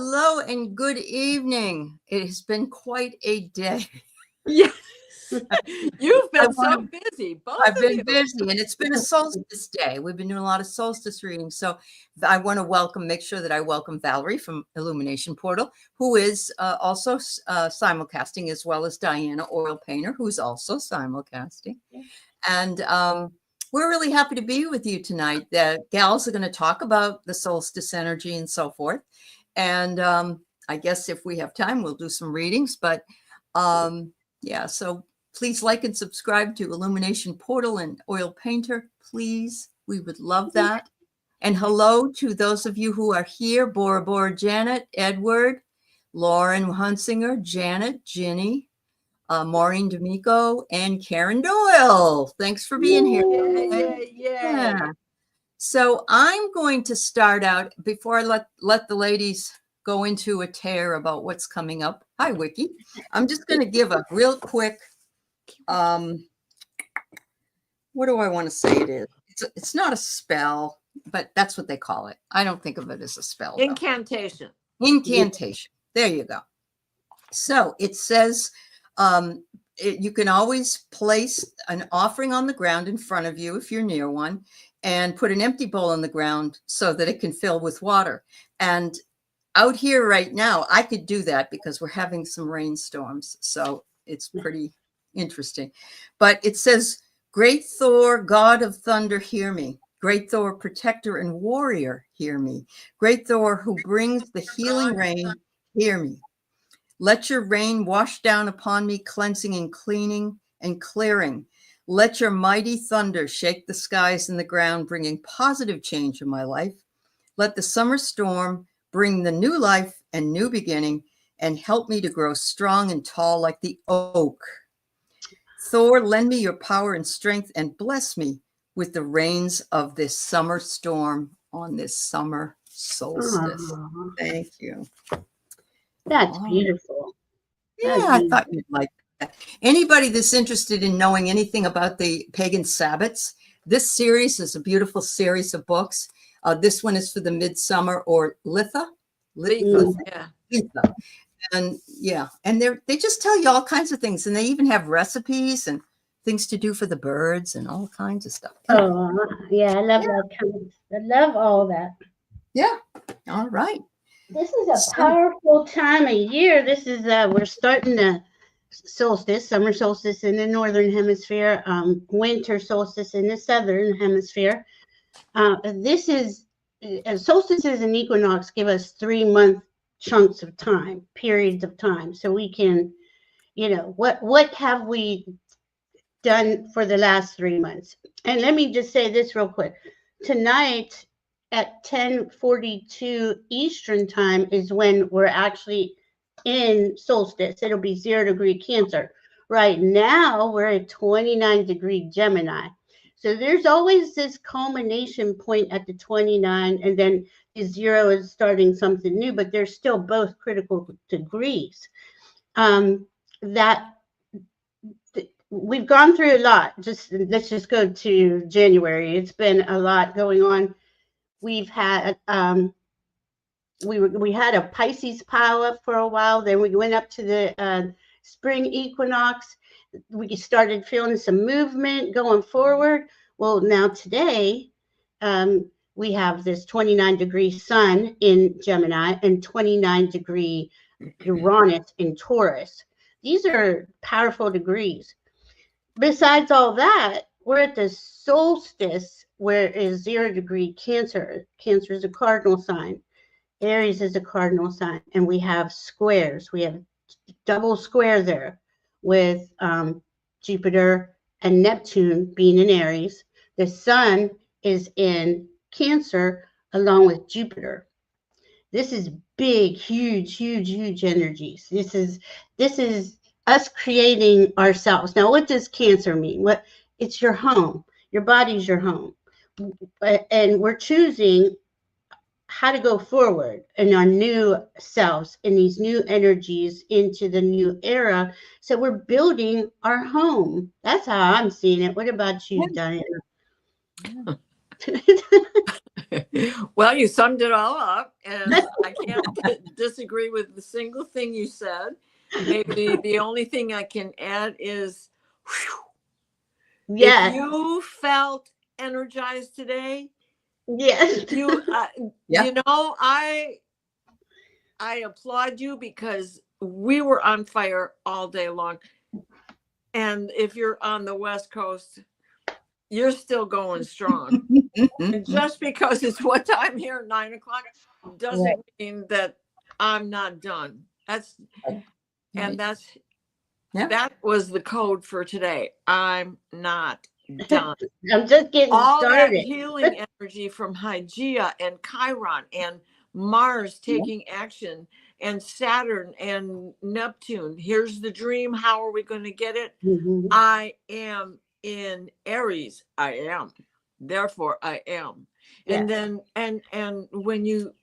Hello and good evening. It has been quite a day. Yes. You've been so busy, both I've of been you. busy, and it's been a solstice day. We've been doing a lot of solstice readings. So I want to make sure that I welcome Valerie from Illumination Portal, who is also simulcasting, as well as Diana Oilpntr, who's also simulcasting. And we're really happy to be with you tonight. The gals are going to talk about the solstice energy and so forth. And I guess if we have time, we'll do some readings. But yeah, so please like and subscribe to Illumination Portal and Oilpntr, please. We would love that. And hello to those of you who are here: Bora Bora, Janet, Edward, Lauren Hunsinger, Janet, Ginny, Maureen D'Amico, and Karen Doyle. Thanks for being here. Yeah. So I'm going to start out before I let the ladies go into a tear about what's coming up. Hi, Wiki. I'm just going to give a real quick, what do I want to say it is? It's not a spell, but that's what they call it. I don't think of it as a spell. Incantation. Incantation. There you go. So it says, you can always place an offering on the ground in front of you if you're near one, and put an empty bowl on the ground so that it can fill with water. And out here right now, I could do that because we're having some rainstorms. So it's pretty interesting. But it says, "Great Thor, God of thunder, hear me. Great Thor, protector and warrior, hear me. Great Thor, who brings the healing rain, hear me. Let your rain wash down upon me, cleansing and cleaning and clearing. Let your mighty thunder shake the skies and the ground, bringing positive change in my life. Let the summer storm bring the new life and new beginning, and help me to grow strong and tall like the oak. Thor, lend me your power and strength, and bless me with the rains of this summer storm on this summer solstice." Thank you. That's beautiful. Yeah, I thought you'd like that. Anybody that's interested in knowing anything about the pagan Sabbats, this series is a beautiful series of books. This one is for the Midsummer or Litha. And yeah, and they just tell you all kinds of things, and they even have recipes and things to do for the birds and all kinds of stuff. Oh, yeah, I love that kind of, I love all that. Yeah. All right. This is a powerful time of year. This is we're starting the solstice, summer solstice in the northern hemisphere, winter solstice in the southern hemisphere. This is solstices and equinox give us 3-month chunks of time, periods of time, so we can, what have we done for the last 3 months? And let me just say this real quick. Tonight at 10:42 Eastern time is when we're actually in solstice. It'll be 0° Cancer. Right now we're at 29° Gemini. So there's always this culmination point at the 29, and then the 0 is starting something new, but they're still both critical degrees. We've gone through a lot. Let's just go to January. It's been a lot going on. We've had we had a Pisces pile up for a while. Then we went up to the spring equinox. We started feeling some movement going forward. Well, now today we have this 29° Sun in Gemini and 29° Uranus in Taurus. These are powerful degrees. Besides all that, we're at the solstice, where is 0° Cancer. Cancer is a cardinal sign. Aries is a cardinal sign. And we have squares. We have double square there with Jupiter and Neptune being in Aries. The sun is in Cancer along with Jupiter. This is big, huge energies. This is us creating ourselves. Now, what does Cancer mean? It's your home. Your body's your home. And we're choosing how to go forward in our new selves, in these new energies into the new era. So we're building our home. That's how I'm seeing it. What about you, Diana? Well, you summed it all up, and I can't disagree with the single thing you said. Maybe the only thing I can add is, Yes. if you felt energized today, Yes. you Yeah. you know, I applaud you, because we were on fire all day long. And if you're on the West Coast, you're still going strong. And just because it's what time here, 9 o'clock, doesn't mean that I'm not done. And that was the code for today. I'm not done. I'm just getting All that started. healing energy from Hygeia and Chiron and Mars taking action and Saturn and Neptune. Here's the dream. How are we going to get it? Mhm. I am in Aries. I am. Therefore, I am. And then, and when you,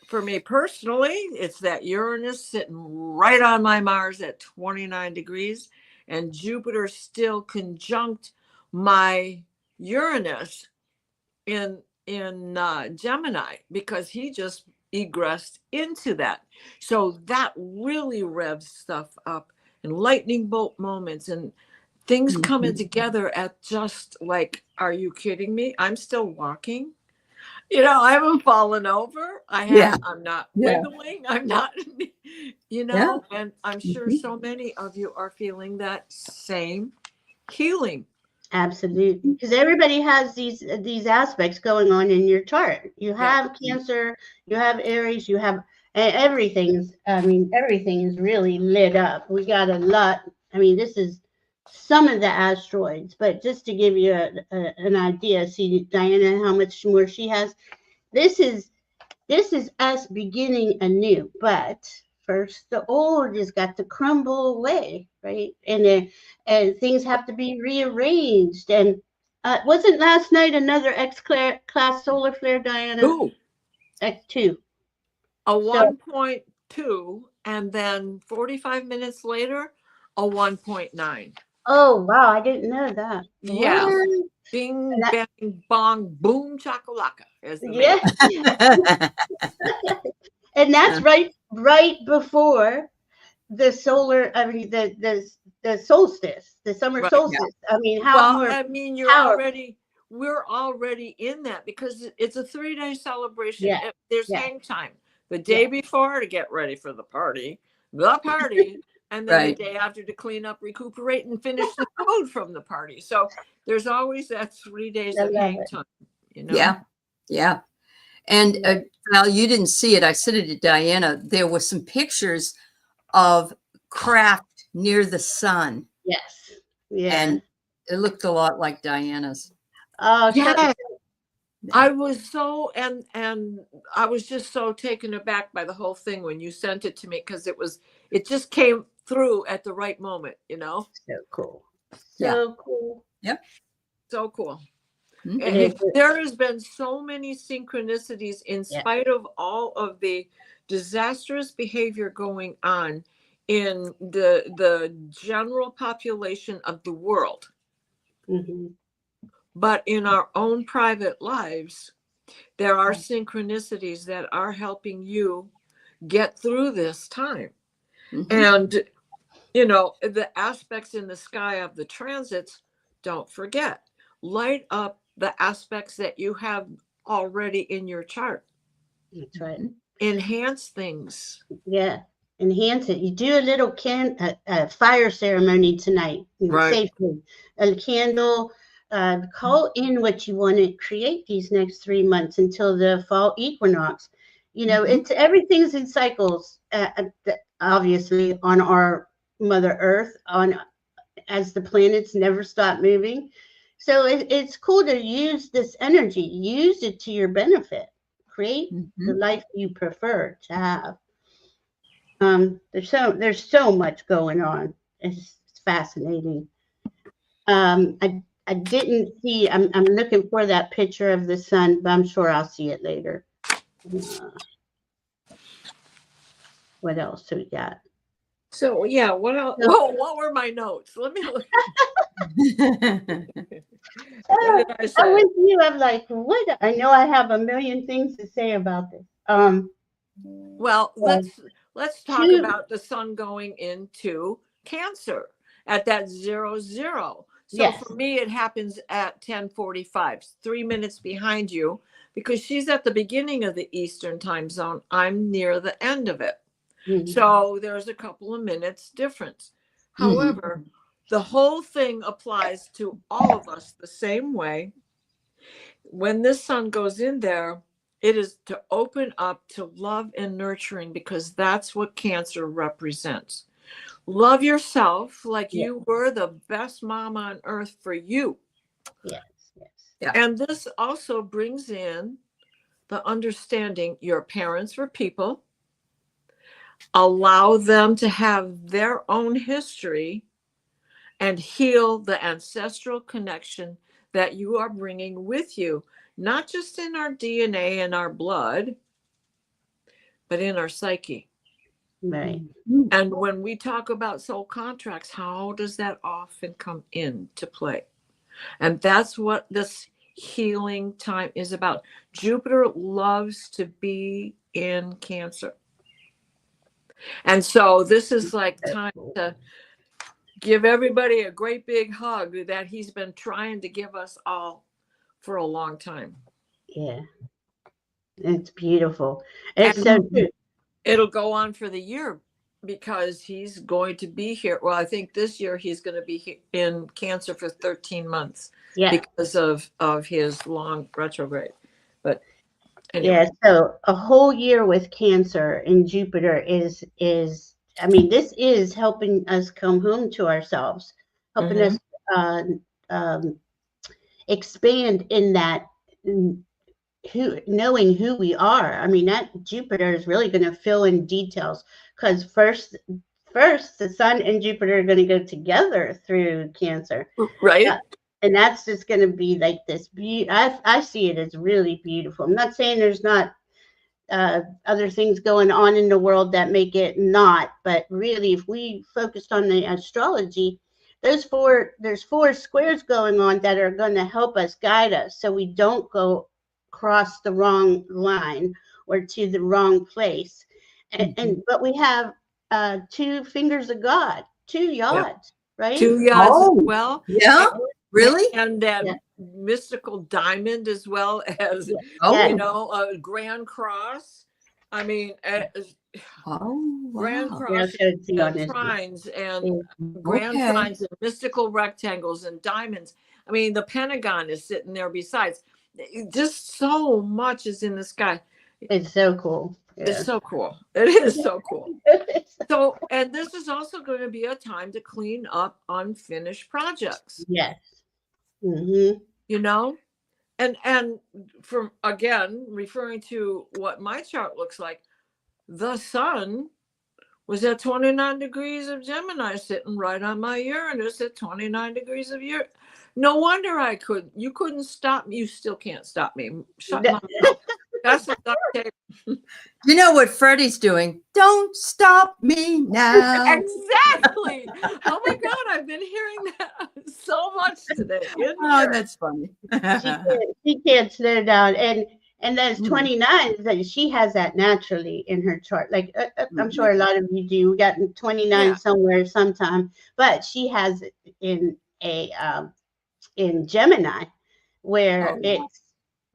for me personally, it's that Uranus sitting right on my Mars at 29 degrees, and Jupiter still conjunct my Uranus in Gemini, because he just egressed into that. So that really revs stuff up, and lightning bolt moments and things coming together at just like, are you kidding me? I'm still walking. I haven't fallen over. I'm not wiggling. I'm not, and I'm sure so many of you are feeling that same healing. Absolutely, because everybody has these aspects going on in your chart. You have Cancer, you have Aries, you have everything's. I mean, everything is really lit up. We got a lot. I mean, this is some of the asteroids, but just to give you an idea, see Diana how much more she has. This is us beginning anew, but first the old has got to crumble away, right? And things have to be rearranged. And wasn't last night another X-class solar flare, Diana? Ooh. X2. A 1.2, and then 45 minutes later, a 1.9. Oh, wow. I didn't know that. Yeah. What? Bing, bang, bong, boom, chakalaka. Yeah. And that's right before the solar, I mean, the solstice, the summer solstice. I mean, how more powerful. We're already in that, because it's a 3-day celebration. There's hang time the day before to get ready for the party, and then the day after to clean up, recuperate, and finish the food from the party. So there's always that 3 days of hang time. Yeah. And Val, you didn't see it. I sent it to Diana. There were some pictures of craft near the sun. Yes. Yeah. And it looked a lot like Diana's. Oh, yeah. I was so, and I was just so taken aback by the whole thing when you sent it to me, because it just came through at the right moment, So cool. Cool. Yep. So cool. And there has been so many synchronicities in spite of all of the disastrous behavior going on in the general population of the world. But in our own private lives, there are synchronicities that are helping you get through this time. And, the aspects in the sky of the transits, don't forget, light up the aspects that you have already in your chart. That's right. Enhance things. Yeah. Enhance it. You do a little fire ceremony tonight, safely. A candle. Call in what you want to create these next 3 months until the fall equinox. It's everything's in cycles. Obviously, on our Mother Earth, as the planets never stop moving. So it's cool to use this energy. Use it to your benefit. Create the life you prefer to have. There's so much going on. It's fascinating. I didn't see. I'm looking for that picture of the sun, but I'm sure I'll see it later. What else do we got? So yeah, what else? So- Whoa, what were my notes? Let me look. What I'm did I say? with you. I'm like, what? I know I have a million things to say about this. Well, let's talk two- about the sun going into Cancer at that 00. So Yes. for me, it happens at 10:45, 3 minutes behind you, because she's at the beginning of the Eastern time zone. I'm near the end of it. Mhm. So there's a couple of minutes difference. However, the whole thing applies to all of us the same way. When this sun goes in there, it is to open up to love and nurturing, because that's what Cancer represents. Love yourself like Yeah. you were the best mom on earth for you. Yes. Yeah. And this also brings in the understanding your parents were people. Allow them to have their own history and heal the ancestral connection that you are bringing with you, not just in our DNA and our blood, but in our psyche. Right. And when we talk about soul contracts, how does that often come into play? And that's what this healing time is about. Jupiter loves to be in Cancer. And so this is like time to give everybody a great big hug that he's been trying to give us all for a long time. Yeah. It's beautiful. It's so true. It'll go on for the year, because he's going to be here. Well, I think this year he's going to be in Cancer for 13 months Yeah. because of his long retrograde. But anyway. Yeah. So a whole year with Cancer in Jupiter is I mean, this is helping us come home to ourselves, helping us expand in that knowing who we are. I mean, that Jupiter is really going to fill in details, because first the sun and Jupiter are going to go together through Cancer, Right. and that's just going to be like this I see it as really beautiful. I'm not saying there's not other things going on in the world that make it not, but really, if we focused on the astrology, there's four squares going on that are going to help us, guide us, so we don't go cross the wrong line or to the wrong place. And but we have two fingers of God, two yods, right? 2 yods as well. Yeah, really? And that mystical diamond, as well as, Oh, you know, a Grand Cross. I mean, Grand wow. Cross and trines and grand trines and mystical rectangles and diamonds. I mean, the Pentagon is sitting there besides. Just so much is in the sky. It's so cool. Yeah. It's so cool. It is so cool. So, and this is also going to be a time to clean up unfinished projects. Yes. Mm-hmm. You know, and from, again, referring to what my chart looks like, the sun was at 29 degrees of Gemini, sitting right on my Uranus at 29 degrees of Uranus. No wonder you couldn't stop me. You still can't stop me. Shut my mouth. That's what I'm You know what Freddie's doing? Don't stop me now. Exactly. Oh my God, I've been hearing that so much today. Oh, that's funny. She can't slow down, and that's 29. That she has that naturally in her chart. Like I'm sure a lot of you do. We got 29 somewhere sometime, but she has it in Gemini, where it's.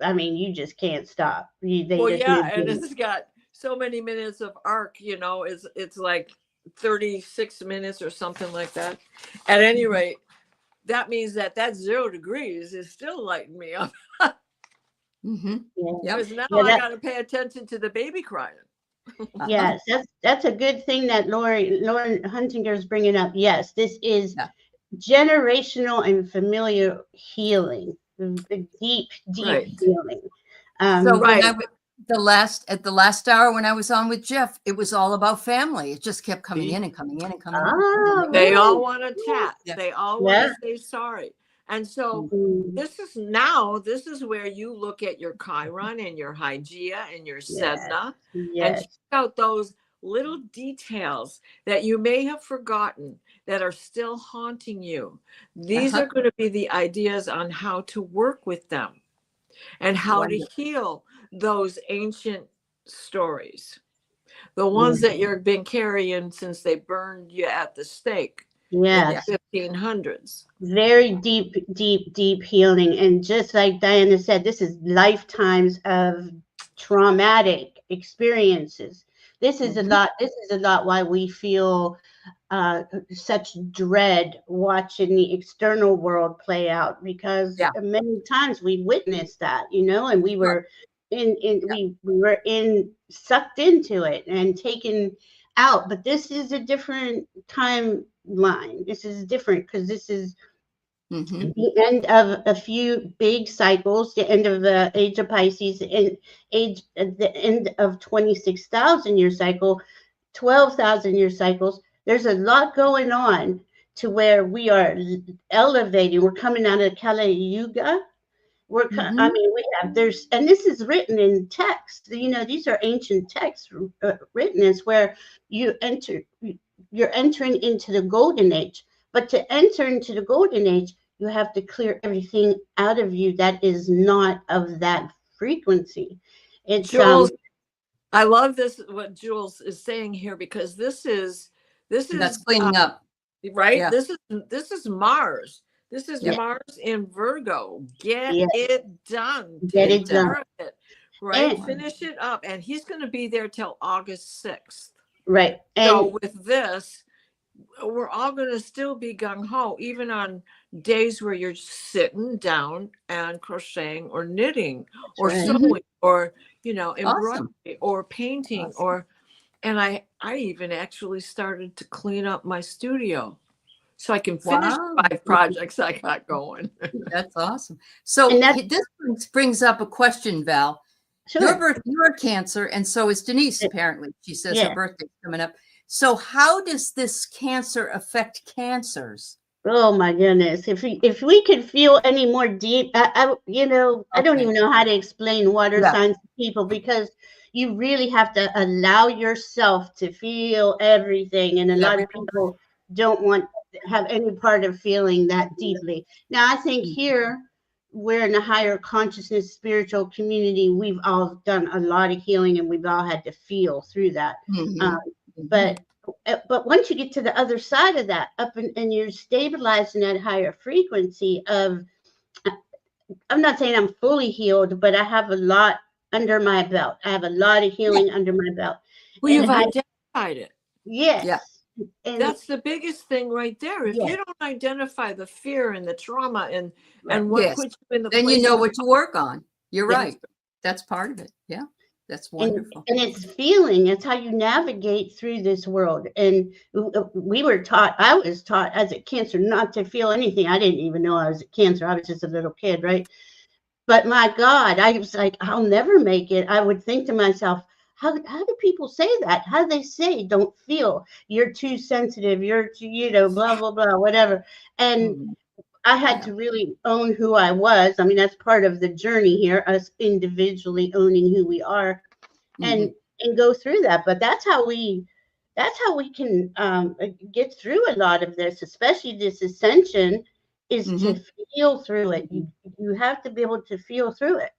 I mean, you just can't stop. and it's got so many minutes of arc. You know, it's like 36 minutes or something like that. At any rate, that means that 0 degrees is still lighting me up. Because now I got to pay attention to the baby crying. Yes, that's a good thing that Lauren Huntinger is bringing up. Yes, this is generational and familiar healing, deep healing. So at the last hour when I was on with Jeff, it was all about family. It just kept coming in and coming in and coming in. They all want to chat. They all want to say sorry. And so this is where you look at your Chiron and your Hygeia and your Sedna and check out those little details that you may have forgotten that are still haunting you. These are going to be the ideas on how to work with them and how to heal those ancient stories, the ones that you've been carrying since they burned you at the stake in the 1500s. Very deep, deep, deep healing. And just like Diana said, this is lifetimes of traumatic experiences. This is a lot. This is a lot why we feel such dread watching the external world play out, because many times we witnessed that, you know, and we were we were sucked into it and taken out. But this is a different timeline. This is different because this is the end of a few big cycles, the end of the age of Pisces, and the end of 26,000 year cycle, 12,000 year cycles. There's a lot going on to where we are elevating. We're coming out of Kali Yuga. I mean, we have, and this is written in text. You know, these are ancient texts written. It's where you're entering into the golden age. But to enter into the golden age, you have to clear everything out of you that is not of that frequency. It's Jules, I love this, what Jules is saying here, because this is that's cleaning up, right? Yeah. This is Mars. This is Mars in Virgo. Get it done. Get it done. Right? Finish it up. And he's going to be there till August 6th. Right. So with this, we're all going to still be gung-ho, even on days where you're sitting down and crocheting or knitting or sewing or, you know, embroidery or painting and I even actually started to clean up my studio so I can finish 5 projects I got going. That's awesome. So this brings up a question, Val. Sure. You're a Cancer, and so is Denise, apparently. She says her birthday's coming up. So how does this Cancer affect Cancers? Oh my goodness! If we could feel any more deep, I don't even know how to explain water signs to people, because you really have to allow yourself to feel everything, and a lot of people don't want to have any part of feeling that deeply. Now, I think here we're in a higher consciousness, spiritual community. We've all done a lot of healing, and we've all had to feel through that. But once you get to the other side of that, and you're stabilizing that higher frequency of, I'm not saying I'm fully healed, but I have a lot under my belt. I have a lot of healing under my belt. Well, you've identified it. Yes. Yeah. And that's the biggest thing right there. If you don't identify the fear and the trauma and what puts you in the then you know what to work on. You're right. That's part of it. Yeah. That's wonderful. And it's feeling. It's how you navigate through this world. And I was taught as a Cancer not to feel anything. I didn't even know I was a Cancer. I was just a little kid, right? But my God, I was like, I'll never make it. I would think to myself, how do people say that? How do they say don't feel? You're too sensitive. You're too, blah, blah, blah, whatever. And I had to really own who I was. I mean, that's part of the journey here, us individually owning who we are, and go through that. But that's how we can get through a lot of this, especially this ascension, is to feel through it. You have to be able to feel through it.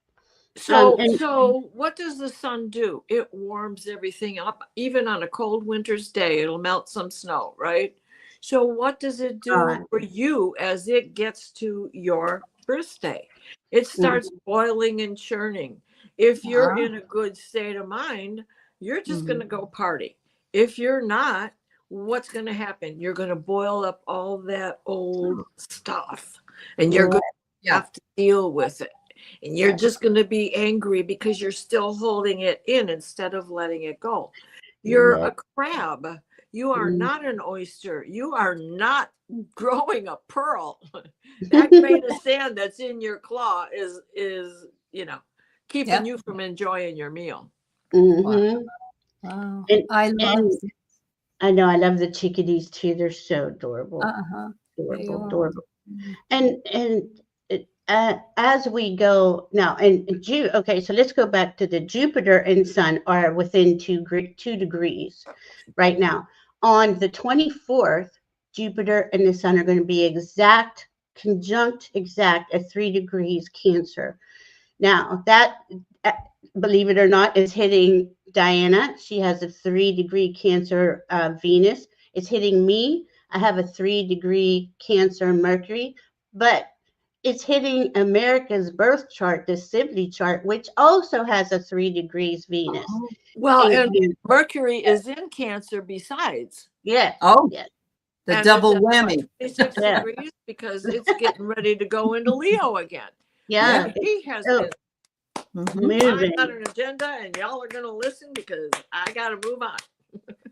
So what does the sun do? It warms everything up. Even on a cold winter's day, it'll melt some snow, right? So what does it do for you as it gets to your birthday? It starts boiling and churning. If you're in a good state of mind, you're just going to go party. If you're not, what's going to happen? You're going to boil up all that old stuff, and you're going to have to deal with it. And you're just going to be angry because you're still holding it in instead of letting it go. You're a crab. You are not an oyster. You are not growing a pearl. That grain of sand that's in your claw is keeping you from enjoying your meal. Wow. I know. I love the chickadees too. They're so adorable. Adorable. And as we go now, okay, so let's go back to the Jupiter and Sun are within 2 degrees right now. On the 24th, Jupiter and the Sun are going to be conjunct at 3 degrees Cancer. Now, that, believe it or not, is hitting Diana. She has a 3-degree Cancer Venus. It's hitting me. I have a 3-degree Cancer Mercury, but it's hitting America's birth chart, the Sibley chart, which also has a 3 degrees Venus. Well, and Mercury is in Cancer besides. Yeah. Oh, yeah. the And double it's at whammy. 26 degrees because it's getting ready to go into Leo again. Yeah. And he has Oh, been moving. on an agenda, and y'all are going to listen because I got to move on.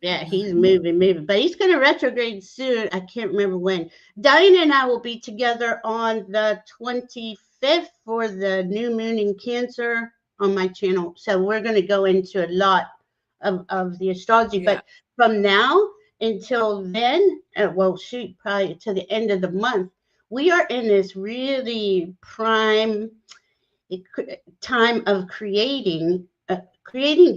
Yeah, he's moving, but he's going to retrograde soon. I can't remember when. Diana and I will be together on the 25th for the new moon in Cancer on my channel. So we're going to go into a lot of the astrology. Yeah. But from now until then, probably to the end of the month, we are in this really prime time of creating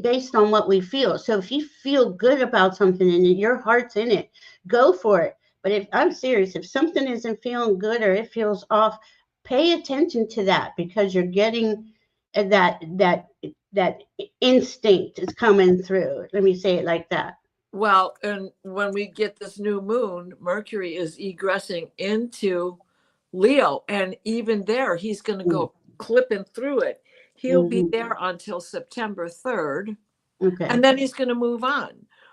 based on what we feel. So if you feel good about something and your heart's in it, go for it. But if I'm serious, if something isn't feeling good or it feels off, pay attention to that, because you're getting that instinct is coming through. Let me say it like that. Well, and when we get this new moon, Mercury is egressing into Leo, and even there, he's going to go clipping through it. He'll be there until September 3rd, and then he's going to move on.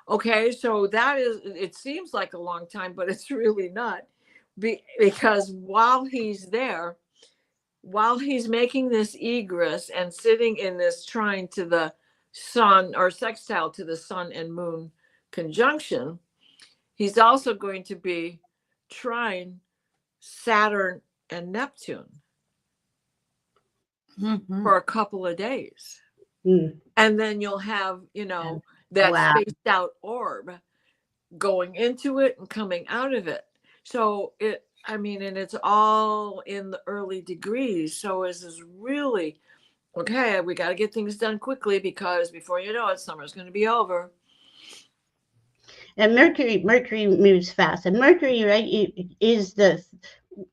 Okay, so that is, it seems like a long time, but it's really not, because while he's there, while he's making this egress and sitting in this trine to the sun, or sextile to the sun and moon conjunction, he's also going to be trine Saturn and Neptune for a couple of days. And then you'll have, that spaced out orb going into it and coming out of it. So and it's all in the early degrees. So this is really, okay, we got to get things done quickly, because before you know it, summer's going to be over. And Mercury moves fast. And Mercury, right,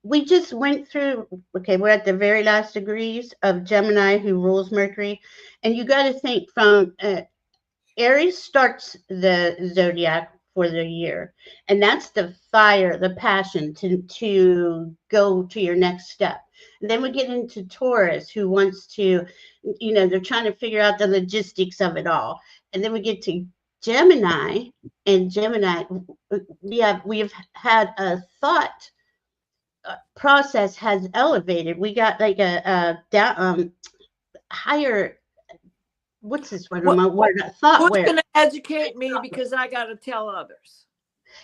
we just went through, okay, we're at the very last degrees of Gemini, who rules Mercury. And you got to think from Aries starts the zodiac for the year. And that's the fire, the passion to go to your next step. And then we get into Taurus, who wants to, they're trying to figure out the logistics of it all. And then we get to Gemini, and Gemini, we have had a thought process has elevated. We got like a higher, what's this word? Thought. Who's going to educate me, because I got to tell others?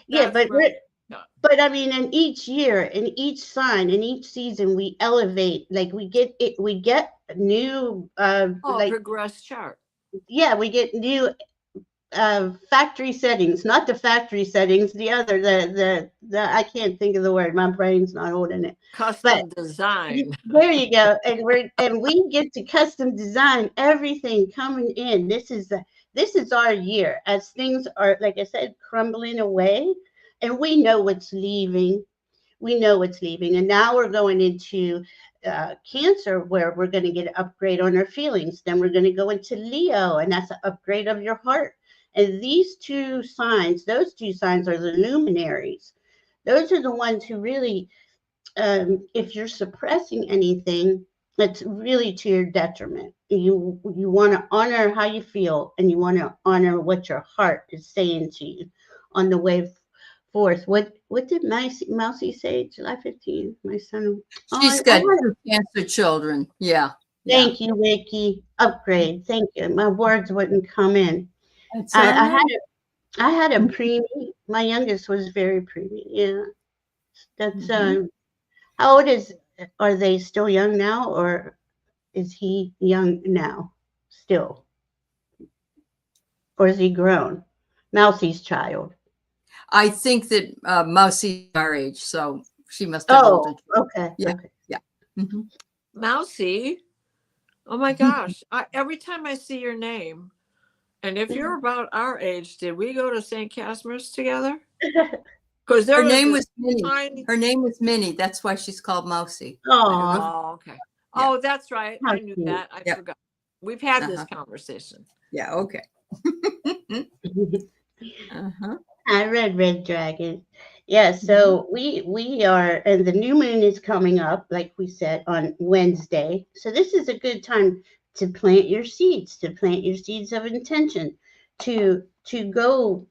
Yeah, but I mean, in each year, in each sign, in each season, we elevate. Like we get new progress chart. Yeah, we get new factory settings, not the factory settings, the other, the I can't think of the word, my brain's not holding it. Custom design. There you go. And we get to custom design everything coming in. This is our year, as things are, like I said, crumbling away, and we know what's leaving. And now we're going into Cancer, where we're going to get an upgrade on our feelings. Then we're going to go into Leo, and that's an upgrade of your heart. And those two signs are the luminaries. Those are the ones who really, if you're suppressing anything, it's really to your detriment. You want to honor how you feel, and you want to honor what your heart is saying to you on the way forth. What did Mousy say? July 15th, my son. She's got 2 Cancer children. Yeah. Thank you, Vicky. Upgrade. Thank you. My words wouldn't come in. I had a preemie. My youngest was very preemie. Yeah, that's how old are they still young now, or is he young now still, or is he grown? Mousy's child. I think that Mousy our age, so she must have. Oh, okay. Yeah, okay. yeah. Mhm. Mousy. Oh my gosh. Every time I see your name, and if you're about our age, did we go to St. Casimir's together? Because there Her was name this was Minnie. tiny. Her name was Minnie. That's why she's called Mousy. Aw, Oh, okay. Yeah. Oh, that's right. How I knew cute. that. I Yep. forgot. We've had this Uh-huh. conversation. Yeah. Okay. Uh-huh. I read Red Dragon. Yeah, so we are, and the new moon is coming up, like we said, on Wednesday. So this is a good time to plant your seeds, of intention, to go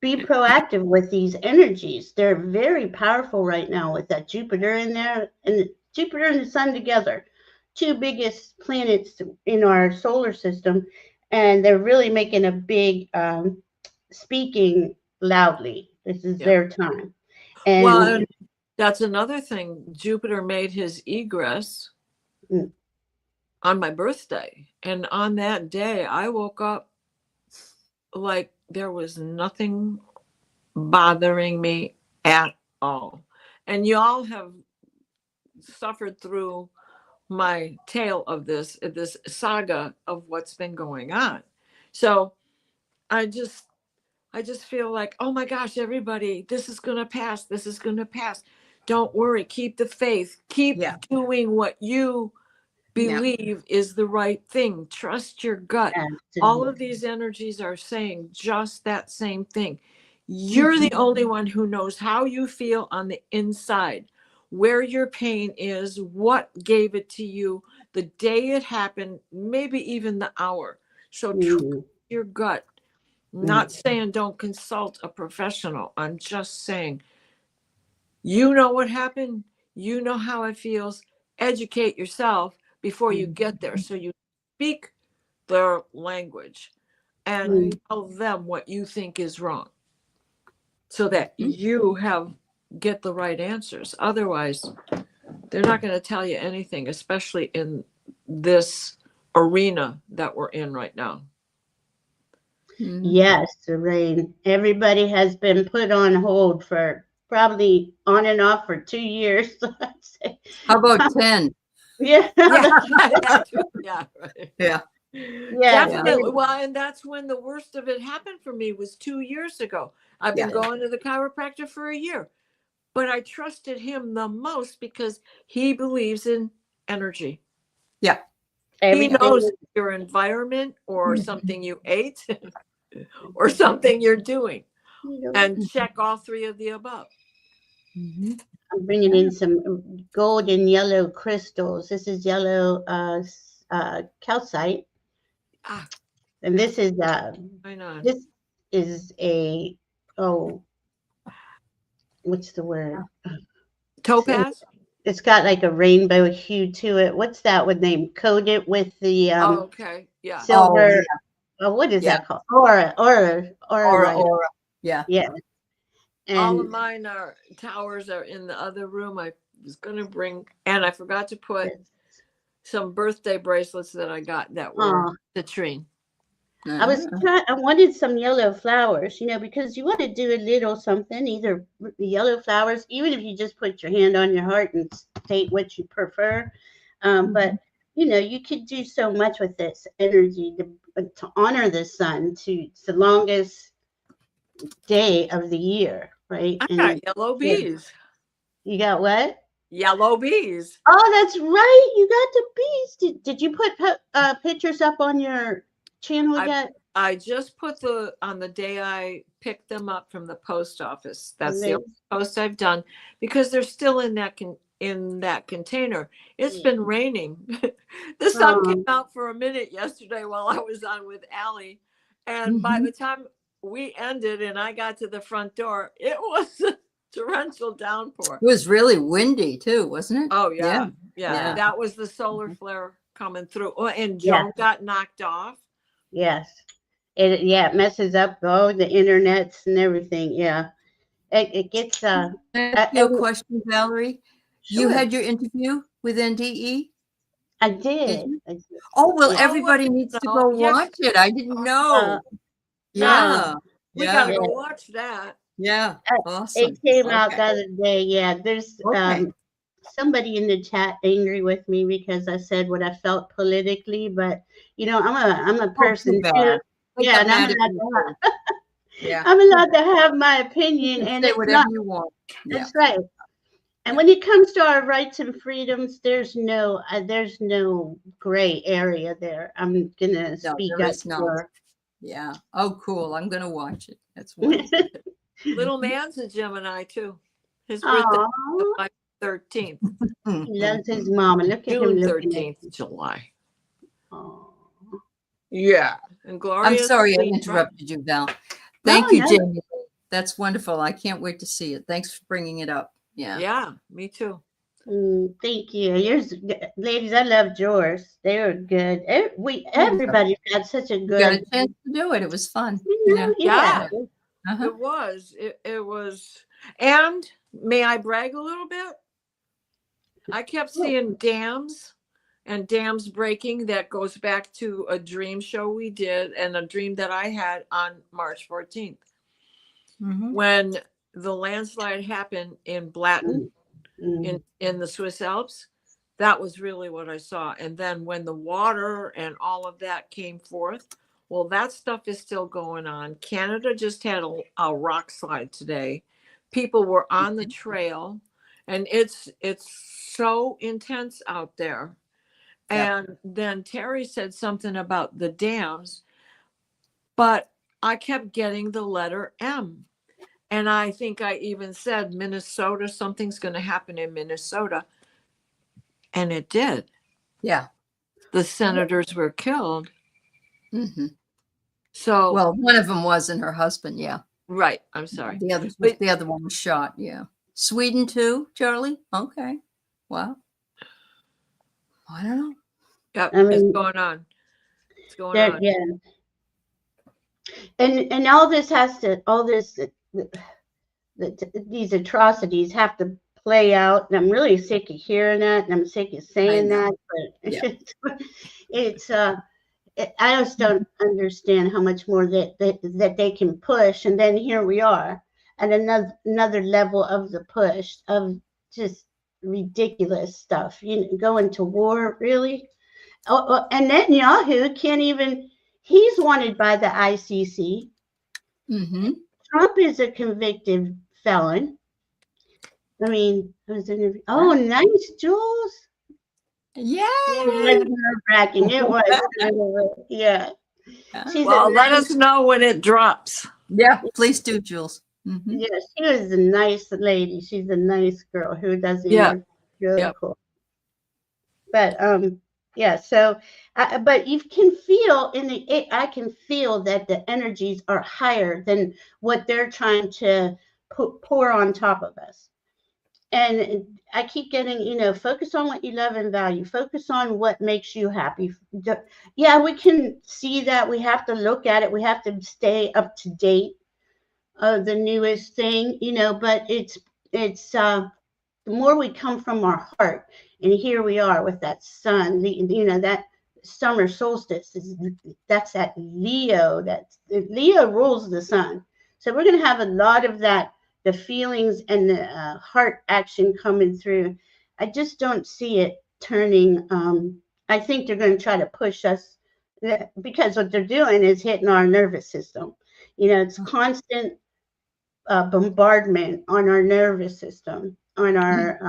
be proactive with these energies. They're very powerful right now with that Jupiter in there, and Jupiter and the sun together, two biggest planets in our solar system, and they're really making a big speaking loudly. This is Yeah. their time. Well, And and that's another thing. Jupiter made his egress Mm. on my birthday. And on that day, I woke up like there was nothing bothering me at all. And y'all have suffered through my tale of this saga of what's been going on. So I just feel like, oh my gosh, everybody, this is going to pass. This is going to pass. Don't worry. Keep the faith. Keep doing what you believe is the right thing. Trust your gut. All of these energies are saying just that same thing. You're the only one who knows how you feel on the inside, where your pain is, what gave it to you, the day it happened, maybe even the hour. So trust your gut. Not saying don't consult a professional. I'm just saying, you know what happened. You know how it feels. Educate yourself before you get there. So you speak their language and tell them what you think is wrong so that you get the right answers. Otherwise, they're not going to tell you anything, especially in this arena that we're in right now. Yes, Lorraine. Everybody has been put on hold for probably on and off for 2 years. Let's say. How about 10? Yeah. Yeah, right. Yeah. Yeah. Definitely. Well, and that's when the worst of it happened for me was 2 years ago. I've been going to the chiropractor for a year, but I trusted him the most because he believes in energy. Yeah. He knows your environment or something you ate or something you're doing, and check all three of the above. I'm bringing in some gold and yellow crystals. This is yellow calcite. And this is I know. This is a what's the word? Topaz. It's got like a rainbow hue to it. What's that when they coat it with the okay, yeah, silver? What is that called? Aura. Yeah. Yeah. And all of mine are towers are in the other room. I was gonna bring, and I forgot to put some birthday bracelets that I got that were citrine. I wanted some yellow flowers, because you want to do a little something, either yellow flowers, even if you just put your hand on your heart and state what you prefer. But you could do so much with this energy to honor the sun. It's the longest day of the year, right? I got yellow bees. You got what? Yellow bees. Oh, that's right. You got the bees. Did you put pictures up on your channel yet? I just put on the day I picked them up from the post office. That's the only post I've done because they're still in that container. It's been raining. The sun came out for a minute yesterday while I was on with Aley, and by the time we ended and I got to the front door, it was a torrential downpour. It was really windy too, wasn't it? Oh yeah. That was the solar flare coming through. Oh, and Joe got knocked off. Yes. It messes up the internets and everything. Yeah. It gets Can I ask you a question, Valerie? Sure. You had your interview with NDE? I did. Oh, well, everybody needs to go watch it. I didn't know. We gotta go watch that. Yeah. Awesome. It came out the other day. Yeah. There's somebody in the chat angry with me because I said what I felt politically, but I'm a person Too too. bad. They Yeah, got and I'm mad at allowed you to too. have, Yeah. I'm allowed to have my You opinion, can and say it's whatever not. you want. Yeah. That's right. And when it comes to our rights and freedoms, there's no gray area there. I'm gonna No, speak there up is not. for. Yeah. Oh, cool. I'm gonna watch it. That's wonderful. Little man's a Gemini too. His birthday Aw, is July 13th. he loves his mama. Look at him June looking 13th, July. Aw. Yeah. And I'm Gloria's sorry I Libra. interrupted you, Val. No, Thank you, no. Jamie. That's wonderful. I can't wait to see it. Thanks for bringing it up. Yeah. Yeah, me too. Thank you. Yours, ladies, I loved yours. They were good. Everybody got such a You got a good, chance to do it. It was fun. Yeah. yeah. Uh-huh. It was. It was. And may I brag a little bit? I kept seeing dams and dams breaking. That goes back to a dream show we did and a dream that I had on March 14th. Mhm. When the landslide happened in Blatten in the Swiss Alps, that was really what I saw. And then when the water and all of that came forth, well, that stuff is still going on. Canada just had a rock slide today. People were on the trail, and it's so intense out there. Yep. And then Terry said something about the dams, but I kept getting the letter M. And I think I even said Minnesota, something's going to happen in Minnesota. And it did. Yeah. The senators were killed. Mm-hmm. So, well, one of them wasn't her husband. Yeah. Right. I'm sorry. The other one was shot. Yeah. Sweden too, Charlie. Okay. Wow. I don't know. Yep. I mean, it's going on. It's going on. Yeah. And all this these atrocities have to play out, and I'm really sick of hearing that, and I'm sick of saying that, but I just don't understand how much more that they can push, and then here we are at another level of the push of just ridiculous stuff. Going to war, really? And Netanyahu can't even. He's wanted by the ICC. Mm-hmm. Trump is a convicted felon. I mean, oh, nice, Jules. Yeah. It was nerve-wracking. It was, yeah. Well, let us know when it drops. Yeah, please do, Jules. Mm-hmm. Yeah, she was a nice lady. She's a nice girl who doesn't work really cool. But yeah. So, but you can feel I can feel that the energies are higher than what they're trying to pour on top of us. And I keep getting, focus on what you love and value. Focus on what makes you happy. Yeah, we can see that. We have to look at it. We have to stay up to date of the newest thing, but it's the more we come from our heart, and here we are with that sun, that summer solstice that's that Leo, Leo rules the sun. So we're going to have a lot of that, the feelings and the heart action coming through. I just don't see it turning. I think they're going to try to push us because what they're doing is hitting our nervous system. It's constant bombardment on our nervous system, on our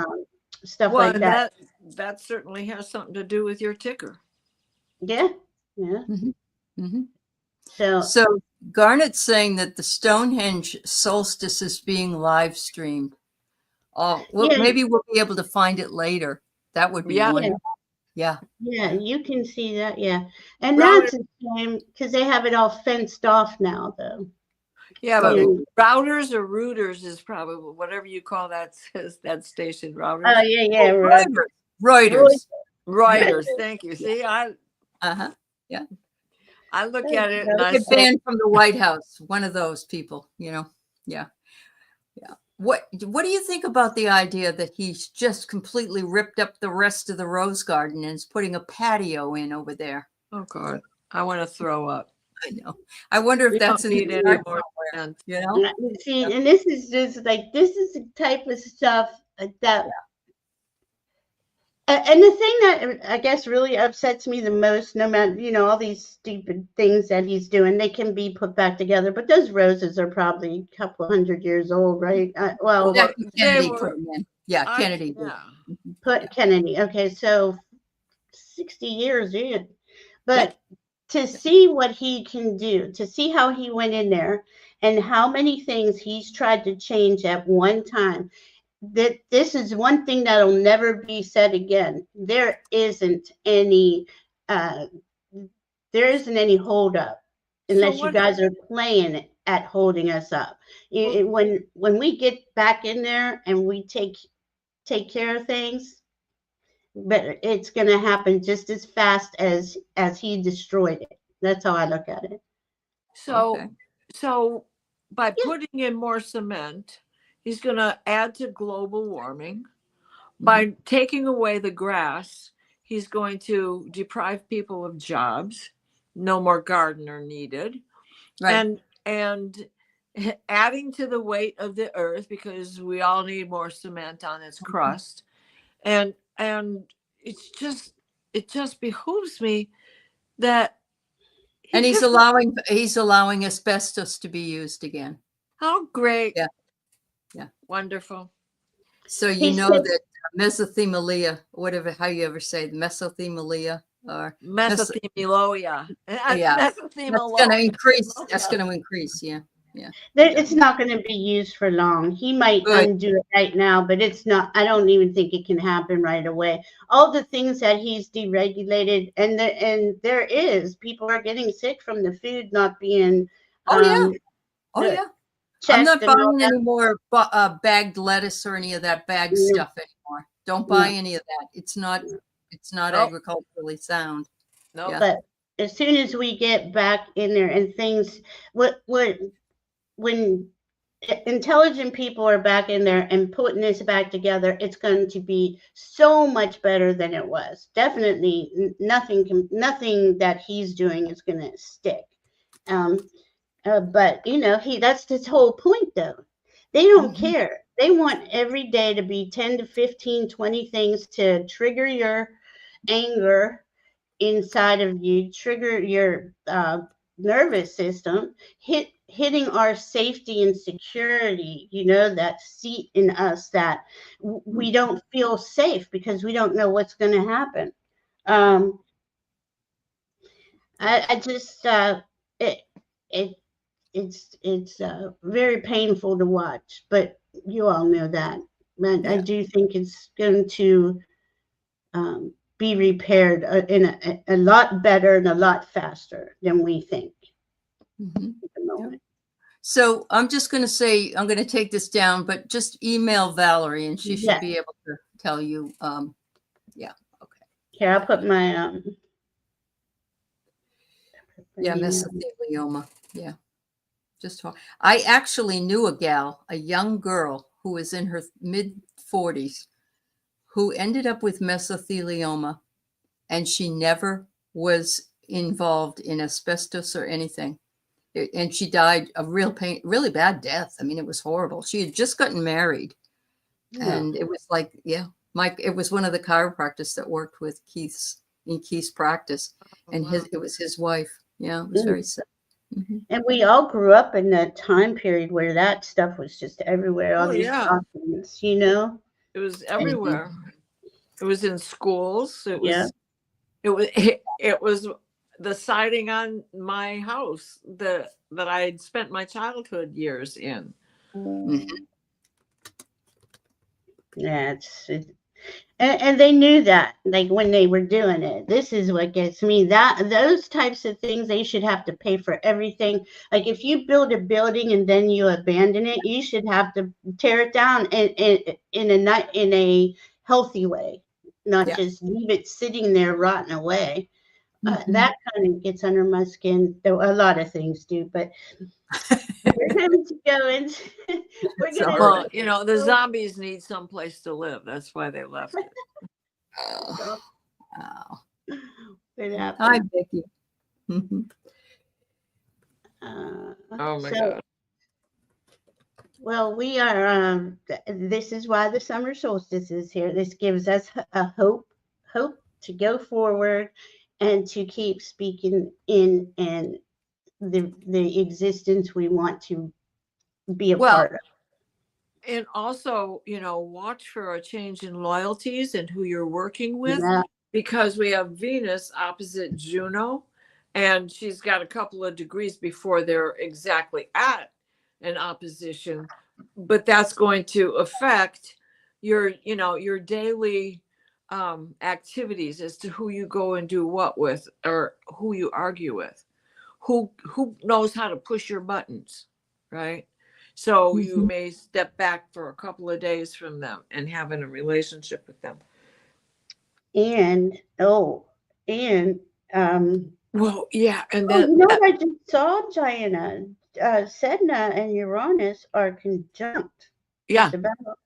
stuff like that. That certainly has something to do with your ticker. Yeah. Mm-hmm. Mm-hmm. So Garnet's saying that the Stonehenge solstice is being live streamed. Oh, well, maybe we'll be able to find it later. That would be wonderful. Yeah. Yeah, you can see that. Yeah, and that's a shame because they have it all fenced off now, though. Yeah, but routers or routers is probably whatever you call that station. Routers. Oh yeah. Reuters. Thank you. See, yeah. I look at it and I get banned from the White House. One of those people, Yeah. What do you think about the idea that he's just completely ripped up the rest of the rose garden and is putting a patio in over there? Oh God, I want to throw up. I know. I wonder if that's need any more. See, and this is just like this is the type of stuff that And the thing that I guess really upsets me the most, no matter, all these stupid things that he's doing, they can be put back together. But those roses are probably a couple 100 years old, right? Well, Jackie they Kennedy were- put them in. Yeah, I- Kennedy. did. yeah. Put Kennedy. Okay, so 60 years in. But to see what he can do, to see how he went in there and how many things he's tried to change at one time, that this is one thing that'll never be said again. There isn't any hold up unless you guys are playing at holding us up. When we get back in there and we take care of things, but it's going to happen just as fast as he destroyed it. That's how I look at it. So, Okay. so by Yeah. putting in more cement, he's going to add to global warming. By taking away the grass, he's going to deprive people of jobs. No more gardener needed. Right. And adding to the weight of the earth, because we all need more cement on its crust. And it just behooves me that And he's allowing asbestos to be used again. how great. Yeah. Wonderful. So He said- that mesothelioma, how you ever say it, mesothelioma or Mesothelioma. Yeah. that's going to increase. That's going to increase. Yeah. It's not going to be used for long. He might Good. undo it right now, but it's not. I don't even think it can happen right away. All the things that he's deregulated, and there is people are getting sick from the food not being. Oh yeah. I'm not checked and all buying that. any more bagged lettuce or any of that bagged Yeah. stuff anymore. Don't buy any of that. It's not Nope. agriculturally sound. No. Yeah. But as soon as we get back in there and things, when intelligent people are back in there and putting this back together, it's going to be so much better than it was. Definitely nothing that he's doing is going to stick. But that's his whole point, though. They don't care. They want every day to be 10 to 15, 20 things to trigger your anger inside of you, trigger your nervous system, hitting our safety and security, that seat in us that we don't feel safe because we don't know what's going to happen. I just it's very painful to watch, but you all know that. And I do think it's going to be repaired in a lot better and a lot faster than we think at the moment. So I'm just going to say, I'm going to take this down, but just email Valerie and she should be able to tell you. Yeah. Okay. Here, I'll put my mesothelioma. Yeah. I actually knew a young girl who was in her mid-40s who ended up with mesothelioma, and she never was involved in asbestos or anything. And she died of really bad death. I mean, it was horrible. She had just gotten married. And it was like, it was one of the chiropractors that worked with Keith's practice. And it was his wife. Yeah, it was very sad. And we all grew up in that time period where that stuff was just everywhere. All these documents, It was everywhere. It was in schools. It was the siding on my house that I'd spent my childhood years in. Yeah, and they knew that, like when they were doing it. This is what gets me. Those types of things, they should have to pay for everything. Like if you build a building and then you abandon it, you should have to tear it down in a healthy way, not just leave it sitting there rotting away. That kind of gets under my skin. Though a lot of things do, but we're going to go into. Well, the zombies need some place to live. That's why they left it. Hi, Vicki. Oh my God. Well, we are. This is why the summer solstice is here. This gives us a hope hope to go forward and to keep speaking in and the existence we want to be a Well, part of. and also, watch for a change in loyalties and who you're working with, Yeah. because we have Venus opposite Juno, and she's got a couple of degrees before they're exactly at an opposition. But that's going to affect your daily activities as to who you go and do what with, or who you argue with, who knows how to push your buttons, right? So you may step back for a couple of days from them and having a relationship with them. And and Well, yeah, and oh, then you know what I just saw, Diana? Sedna and Uranus are conjunct. yeah, Just about.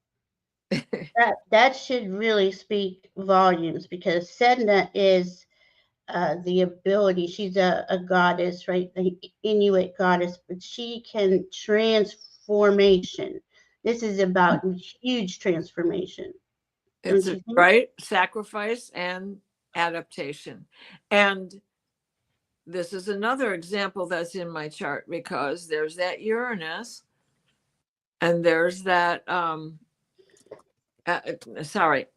That should really speak volumes, because Sedna is the ability. She's a goddess, right? An Inuit goddess, but she can transformation. This is about huge transformation. it's Don't you think? right, sacrifice and adaptation. And this is another example that's in my chart, because there's that Uranus and there's that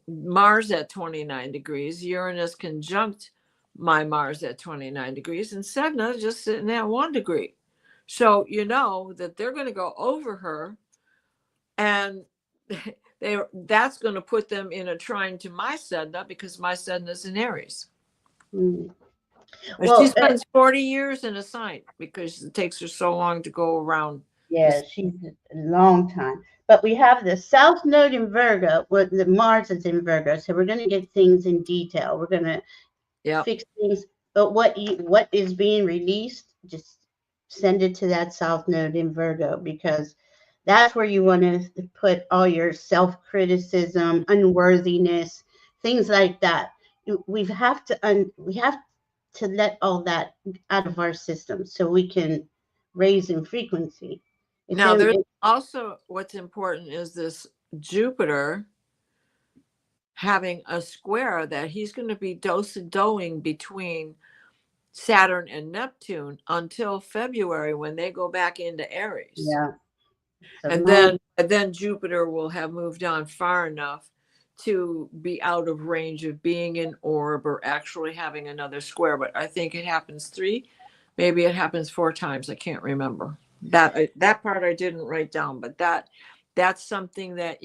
Mars at 29 degrees, Uranus conjunct my Mars at 29 degrees, and Sedna just sitting at 1 degree. So you know that they're going to go over her, and that's going to put them in a trine to my Sedna, because my Sedna is in Aries. Mm. And she spends 40 years in a sign, because it takes her so long to go around. Yeah, she's a long time. But we have the South Node in Virgo, where the Mars is in Virgo. So we're going to get things in detail. We're going to fix things. But what is being released, just send it to that South Node in Virgo, because that's where you want to put all your self-criticism, unworthiness, things like that. We have to let all that out of our system so we can raise in frequency. Now, there's also, what's important is this Jupiter having a square that he's going to be doing between Saturn and Neptune until February, when they go back into Aries. Yeah. So and then Jupiter will have moved on far enough to be out of range of being in orb or actually having another square. But I think it happens 3, maybe it happens 4 times. I can't remember. That part I didn't write down, but that's something that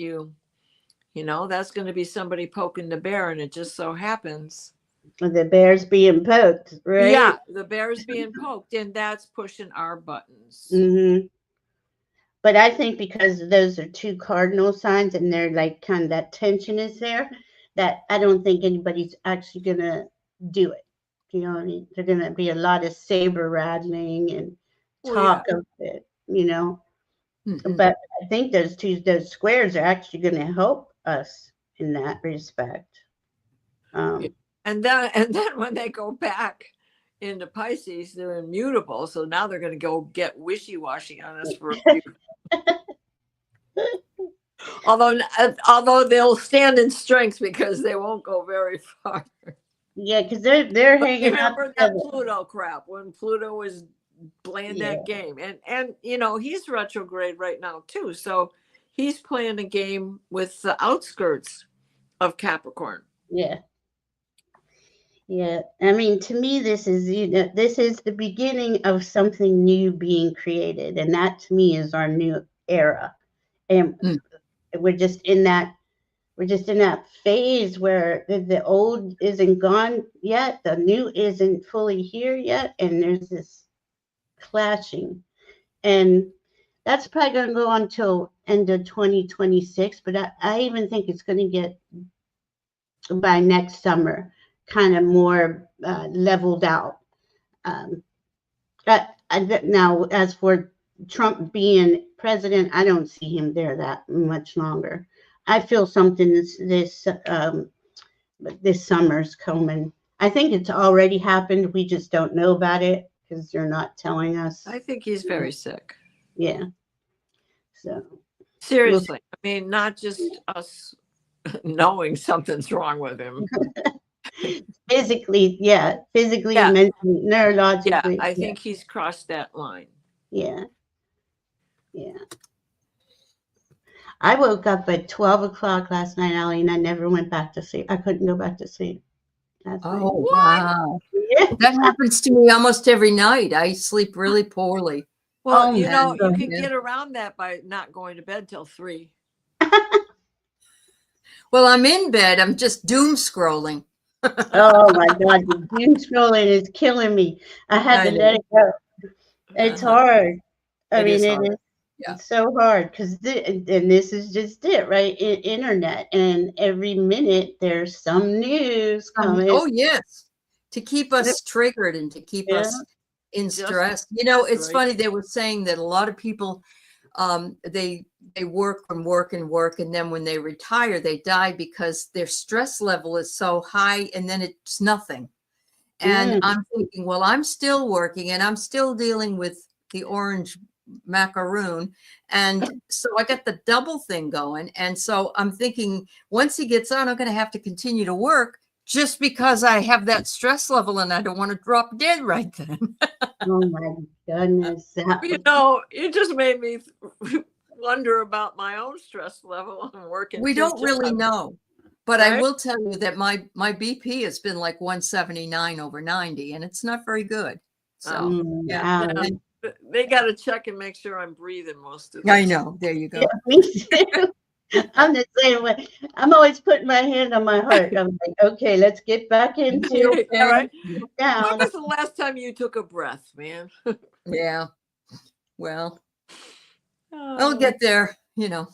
that's going to be somebody poking the bear, and it just so happens the bear's being poked, right? Yeah, the bear's being poked, and that's pushing our buttons. Mm-hmm. But I think because those are 2 cardinal signs, and they're like kind of, that tension is there, that I don't think anybody's actually gonna do it. You know what I mean? There's gonna be a lot of saber rattling and talk of it, Mm-hmm. But I think those squares are actually going to help us in that respect. And then when they go back into Pisces, they're immutable. So now they're going to go get wishy-washy on us for a few. Although they'll stand in strength, because they won't go very far. Yeah, because they're hanging out. Remember that Pluto crap, when Pluto was playing that game, and he's retrograde right now too, so he's playing a game with the outskirts of Capricorn. I mean, to me, this is the beginning of something new being created, and that to me is our new era. And we're just in that phase where the old isn't gone yet, the new isn't fully here yet, and there's this clashing, and that's probably going to go on till end of 2026. But I even think it's going to get, by next summer, kind of more leveled out. Now, as for Trump being president, I don't see him there that much longer. I feel something this summer's coming. I think it's already happened. We just don't know about it because they're not telling us. I think he's very sick. Yeah. So seriously, I mean, not just us knowing something's wrong with him. Physically, physically, Yeah. mentally, Yeah, neurologically. I think he's crossed that line. Yeah. Yeah. I woke up at 12 o'clock last night, Allie, and I never went back to sleep. I couldn't go back to sleep last night. Oh, What? wow. Yeah. That happens to me almost every night. I sleep really poorly. Well, Oh, you know, you my can God. get around that by not going to bed till 3. Well, I'm in bed. I'm just doom scrolling. Oh my God, the doom scrolling is killing me. I had I to know. let it go. It's Uh-huh. hard. I It mean, is it hard. is. Yeah. It's so hard because and this is just it, right? Internet, and every minute there's some news coming. Oh, yes. To keep us triggered and to keep Yeah. us in Just stress. You know, it's right. funny. They were saying that a lot of people, they work and work and work, and then when they retire, they die because their stress level is so high, and then it's nothing. And I'm thinking, well, I'm still working, and I'm still dealing with the orange macaroon, and so I got the double thing going. And so I'm thinking, once he gets on, I'm going to have to continue to work just because I have that stress level, and I don't want to drop dead right then. Oh my goodness. You know, you just made me wonder about my own stress level and working. We 2 don't really jobs, know, but I right? will tell you that my BP has been like 179/90, and it's not very good. So Oh. yeah, Allie. and They got to check and make sure I'm breathing most of the I time. know. There you go. Yeah, me too. I'm the same way. I'm always putting my hand on my heart. I'm like, okay, let's get back into Yeah, right. When down. was the last time you took a breath, man? Yeah. Well, I'll Oh, get there, you know.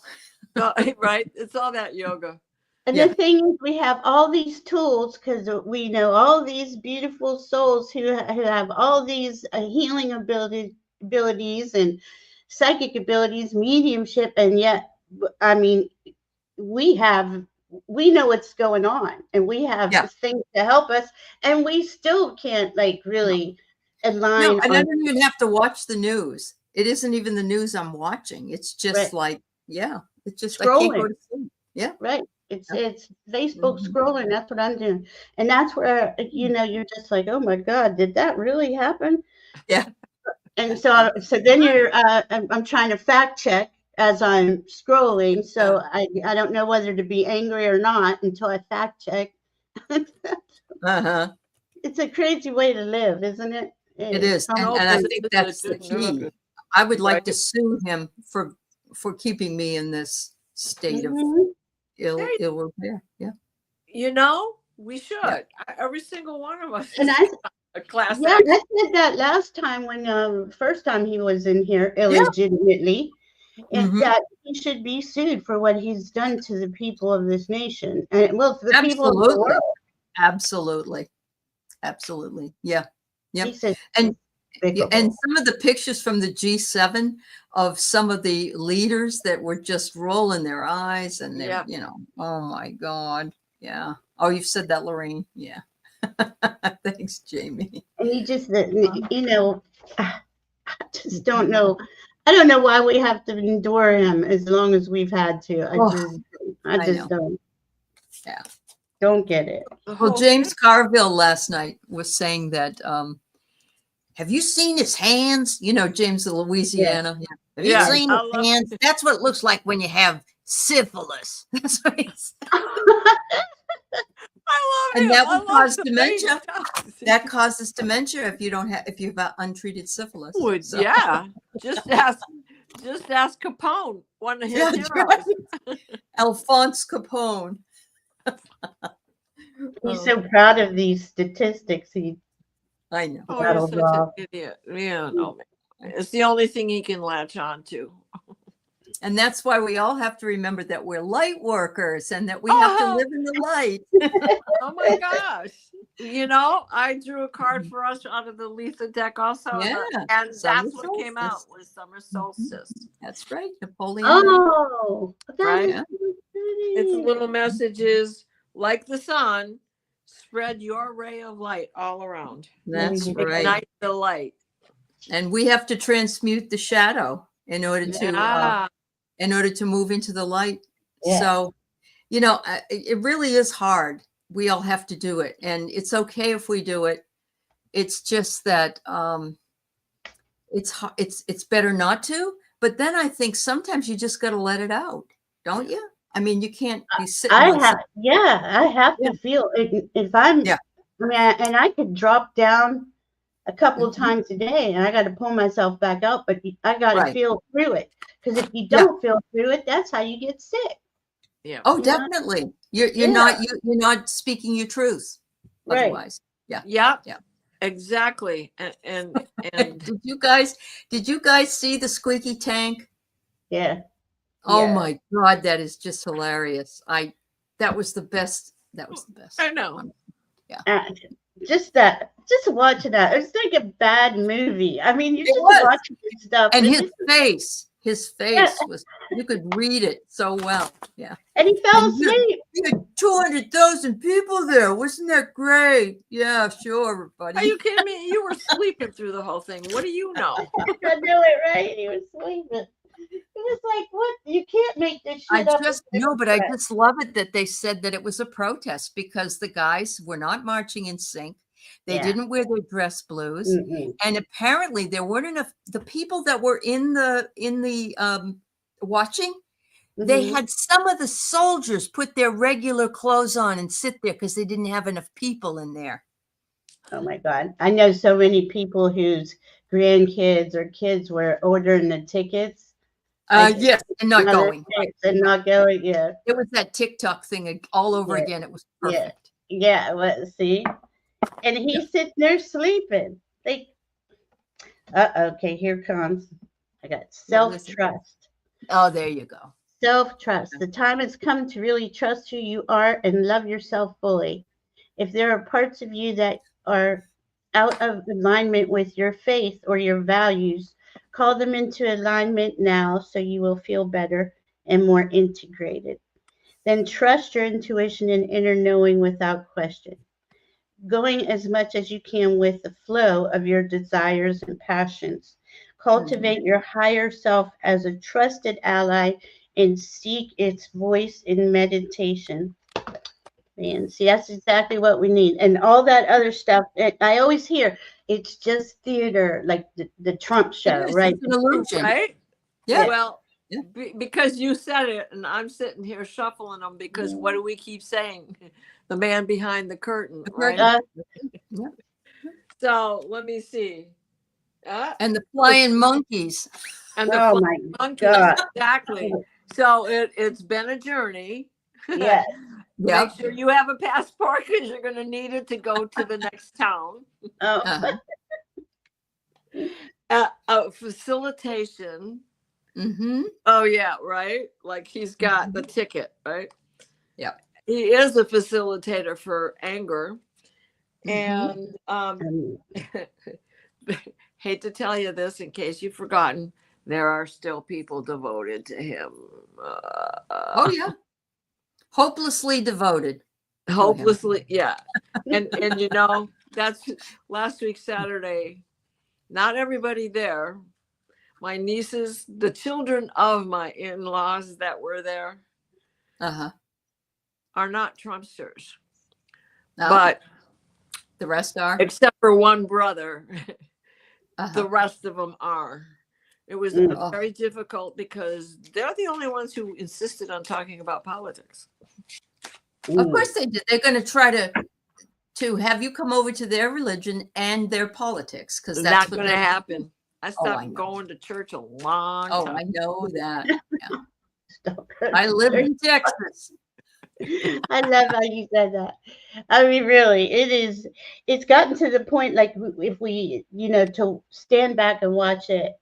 right. It's all that yoga. And Yeah. the thing is, we have all these tools because we know all these beautiful souls who have all these healing abilities and psychic abilities, mediumship, and yet, I mean, we know what's going on, and we have Yeah. things to help us, and we still can't like really align No, and I on don't even have to watch the news. It isn't even the news I'm watching. It's just right, like, yeah, it's just I can't go scrolling. to sleep. Yeah. Right. It's Yeah. it's Facebook Mhm. scrolling. That's what I'm doing. And that's where you're just like, oh my God, did that really happen? Yeah. And so then I'm trying to fact check as I'm scrolling. So I don't know whether to be angry or not until I fact check. Uh-huh. It's a crazy way to live, isn't it? It It's is. And I think that's the key. I would like to sue him for keeping me in this state of Mhm. ill repair. Yeah. You know, we should. Yeah. Every single one of us. And I A class Yeah, action. I said that last time when first time he was in here illegitimately, and Mhm. that he should be sued for what he's done to the people of this nation and well, to the people of the Absolutely. world. Absolutely. Absolutely. Yeah. He Yep. said, And despicable. some of the pictures from the G7 of some of the leaders that were just rolling their eyes and they're, Yeah. Oh my God. Yeah. Oh, you've said that, Lorraine. Yeah. Thanks, Jamie. And he just, I just don't know. I don't know why we have to endure him as long as we've had to. I Oh, I I just know. Yeah. don't get it. The Well, whole James thing. Carville last night was saying that, have you seen his hands? James of Louisiana. Yeah. Have you Yeah. seen I his love hands? That's what it looks like when you have syphilis. That's what he said. And him. that I would love cause the dementia. face. That causes dementia if you have untreated syphilis. Would So, yeah. Just ask Capone, one of his yeah, heroes. right. Alphonse Capone. He's so proud of these statistics. I know. Oh, rattles you're such off. an idiot. Yeah, no, man. It's the only thing he can latch on to. And that's why we all have to remember that we're light workers and that we have to live in the light. Oh my gosh. I drew a card for us out of the Letha deck also. Yeah. And Summer that's what came out solstice. was Summer Solstice. That's right. Napoleon. Oh, that Right? is so Its pretty. little message is, like the sun, spread your ray of light all around. That's right. Ignite the light. And we have to transmute the shadow in order to move into the light. Yeah. So, it really is hard we all have to do it, and it's okay if we do it. It's just that it's better not to. But then I think sometimes you just got to let it out, don't you? I mean, you can't be sitting I on have, something. yeah, I have Yeah. to feel it if I'm, Yeah. I mean, and I could drop down a couple of Mhm. times a day and I got to pull myself back up, but I got to Right. feel through it. Because if you Yeah. don't feel through it, that's how you get sick. Yeah. Oh, You know? definitely. You're Yeah. you're not speaking your truth Right. otherwise. Yeah. Yep. Yeah. Exactly. And Did you guys see the squeaky tank? Yeah. Oh Yeah. my God, that is just hilarious. That was the best. That was the best. I know. Uh, just watching that, it's like a bad movie. I mean, you're It just was. watching this stuff, And and his face was, you could read it so well. Yeah. he fell And asleep. you had 200,000 people there. Wasn't that great? Yeah, sure, Are buddy. you kidding me? You were sleeping through the whole thing. What do you know? I knew it, right? He was sleeping. It was like, what? You can't make this I shit up. just no, but I just love it that they said that it was a protest because the guys were not marching in sync. They Yeah. didn't wear their dress blues, Mm-mm. and apparently there weren't enough. The people that were in the watching, they Mhm. had some of the soldiers put their regular clothes on and sit there because they didn't have enough people in there. Oh my God. I know so many people whose grandkids or kids were ordering the tickets. Yes, and not Another going. Right. states and not going. Yeah. It was that TikTok thing all over Yeah. again. It was Yeah. perfect. Yeah. Well, see? And he's sitting there sleeping. Okay, here comes. I got What is it? self-trust. Oh, there you go. Self-trust. The time has come to really trust who you are and love yourself fully. If there are parts of you that are out of alignment with your faith or your values, call them into alignment now so you will feel better and more integrated. Then trust your intuition and inner knowing without question, going as much as you can with the flow of your desires and passions. Cultivate your higher self as a trusted ally and seek its voice in meditation. Man, see, that's exactly what we need. And all that other stuff, I always hear it's just theater, like the Trump It show, is. right? It's an illusion. Right? Yeah. Well, Yeah. because you said it, and I'm sitting here shuffling them because what do we keep saying? The man behind the curtain, right? Yeah. So let me see. And the flying monkeys. And the Oh flying my monkeys, God. exactly. So it's been a journey. Yes. Yeah. Make sure you have a passport because you're going to need it to go to the next town. Oh, Facilitation. Mm-hmm. Oh yeah, right. Like he's got the ticket, right? Yeah. He is a facilitator for anger, Mhm. and hate to tell you this in case you've forgotten, there are still people devoted to him. Oh yeah. Hopelessly devoted. Hopelessly, yeah. And you know, that's last week Saturday. Not everybody there. My nieces, the children of my in-laws that were there, Uh-huh. are not Trumpsters. No, But the rest are. except for one brother, Uh-huh. the rest of them are. It was Mm. very difficult because they're the only ones who insisted on talking about politics. Of course they did. They're going to try to have you come over to their religion and their politics because that's Not what going to they happen. I I stopped know. going to church a long Oh, time. I know that. Yeah. Stop. I live in Texas. I love how you said that. I mean, really, it's gotten to the point like if we, to stand back and watch it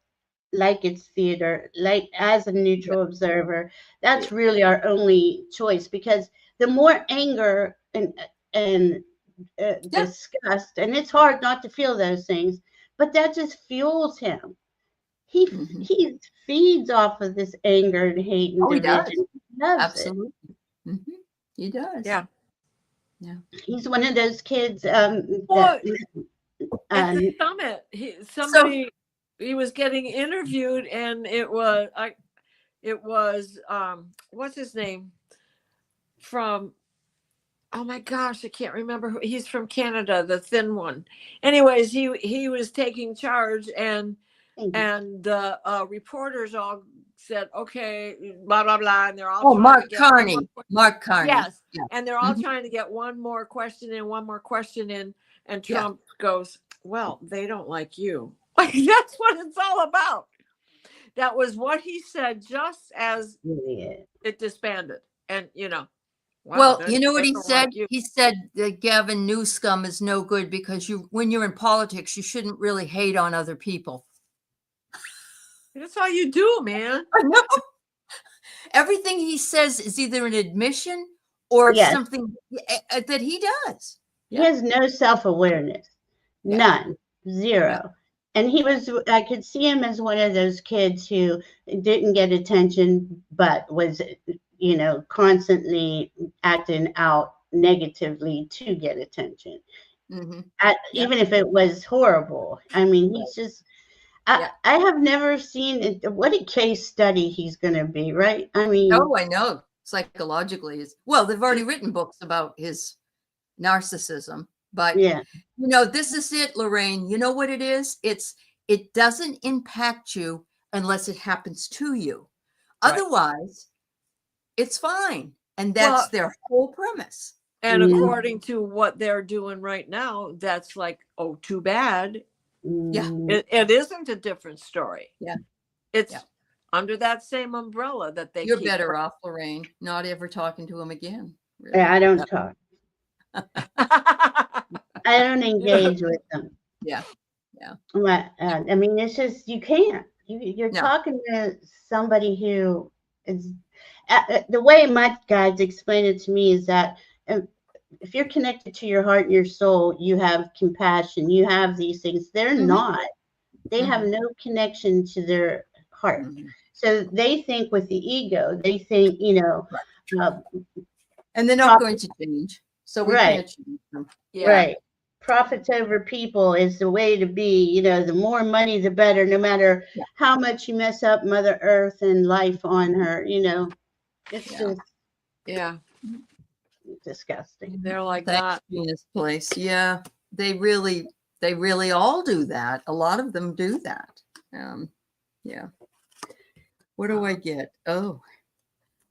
like it's theater, like as a neutral observer, that's really our only choice because the more anger and disgust, and it's hard not to feel those things, but that just fuels him. He Mhm. he feeds off of this anger and hate and Oh, he does. division. He loves Absolutely. Mhm. He does. Yeah. Yeah. it. He's one of those kids Well, that at the summit, he was getting interviewed, and it was what's his name from oh my gosh, I can't remember who he's from Canada, the thin one. Anyways, he was taking charge, and the reporters all said, okay, blah blah blah, and they're all Oh, trying Mark to get one more Carney. Mark Carney. yes, Yeah. and they're all Mhm. trying to get one more question in, and Yeah. Trump goes, well, they don't like you. Like, that's what it's all about. That was what he said just as it disbanded. And wow, Well, you know what they he don't said? like you. He said that Gavin Newsom is no good because when you're in politics, you shouldn't really hate on other people. That's all you do, man. I know. Everything he says is either an admission or Yes. something that he does. He has no self-awareness. Yeah. None. Zero. Yeah. And I could see him as one of those kids who didn't get attention, but was, constantly acting out negatively to get attention. Mm-hmm. Even if it was horrible. I mean, he's just, I have never seen it. What a case study he's going to be, right? I mean. Oh, I know. Psychologically, they've already written books about his narcissism, but this is it, Lorraine. You know what it is? It doesn't impact you unless it happens to you. Right. Otherwise, it's fine. And that's their whole premise. And according to what they're doing right now, that's like, oh, too bad. Yeah. It isn't a different story. Yeah. It's under that same umbrella that they You're better off, Lorraine, not ever talking to him again. Really. Yeah, I don't talk. I don't engage with them. Yeah. But, I mean, it's just, you can't. You're talking to somebody who is, the way my guides explain it to me is that if you're connected to your heart and your soul, you have compassion, you have these things. They're not. They have no connection to their heart. Mm-hmm. So they think with the ego, they think, and they're not going to change. So we can't change them. Yeah. Right. Profits over people is the way to be. The more money, the better, no matter how much you mess up Mother Earth and life on her, it's just disgusting. They're like that in this place. Yeah. They really all do that. A lot of them do that. What do I get? Oh,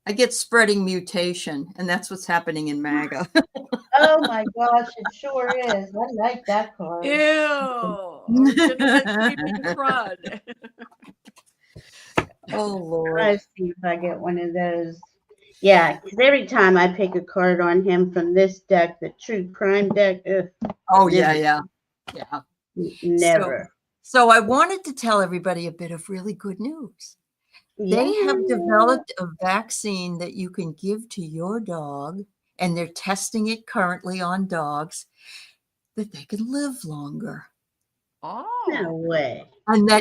I get spreading mutation, and that's what's happening in MAGA. Oh my gosh, it sure is. I like that card. Ew. Crud. Oh Lord. Let's see if I get one of those. Yeah, because every time I pick a card on him from this deck, the True Crime deck. Oh yeah. Never. So I wanted to tell everybody a bit of really good news. They have developed a vaccine that you can give to your dog, and they're testing it currently on dogs, that they can live longer. Oh, no way. And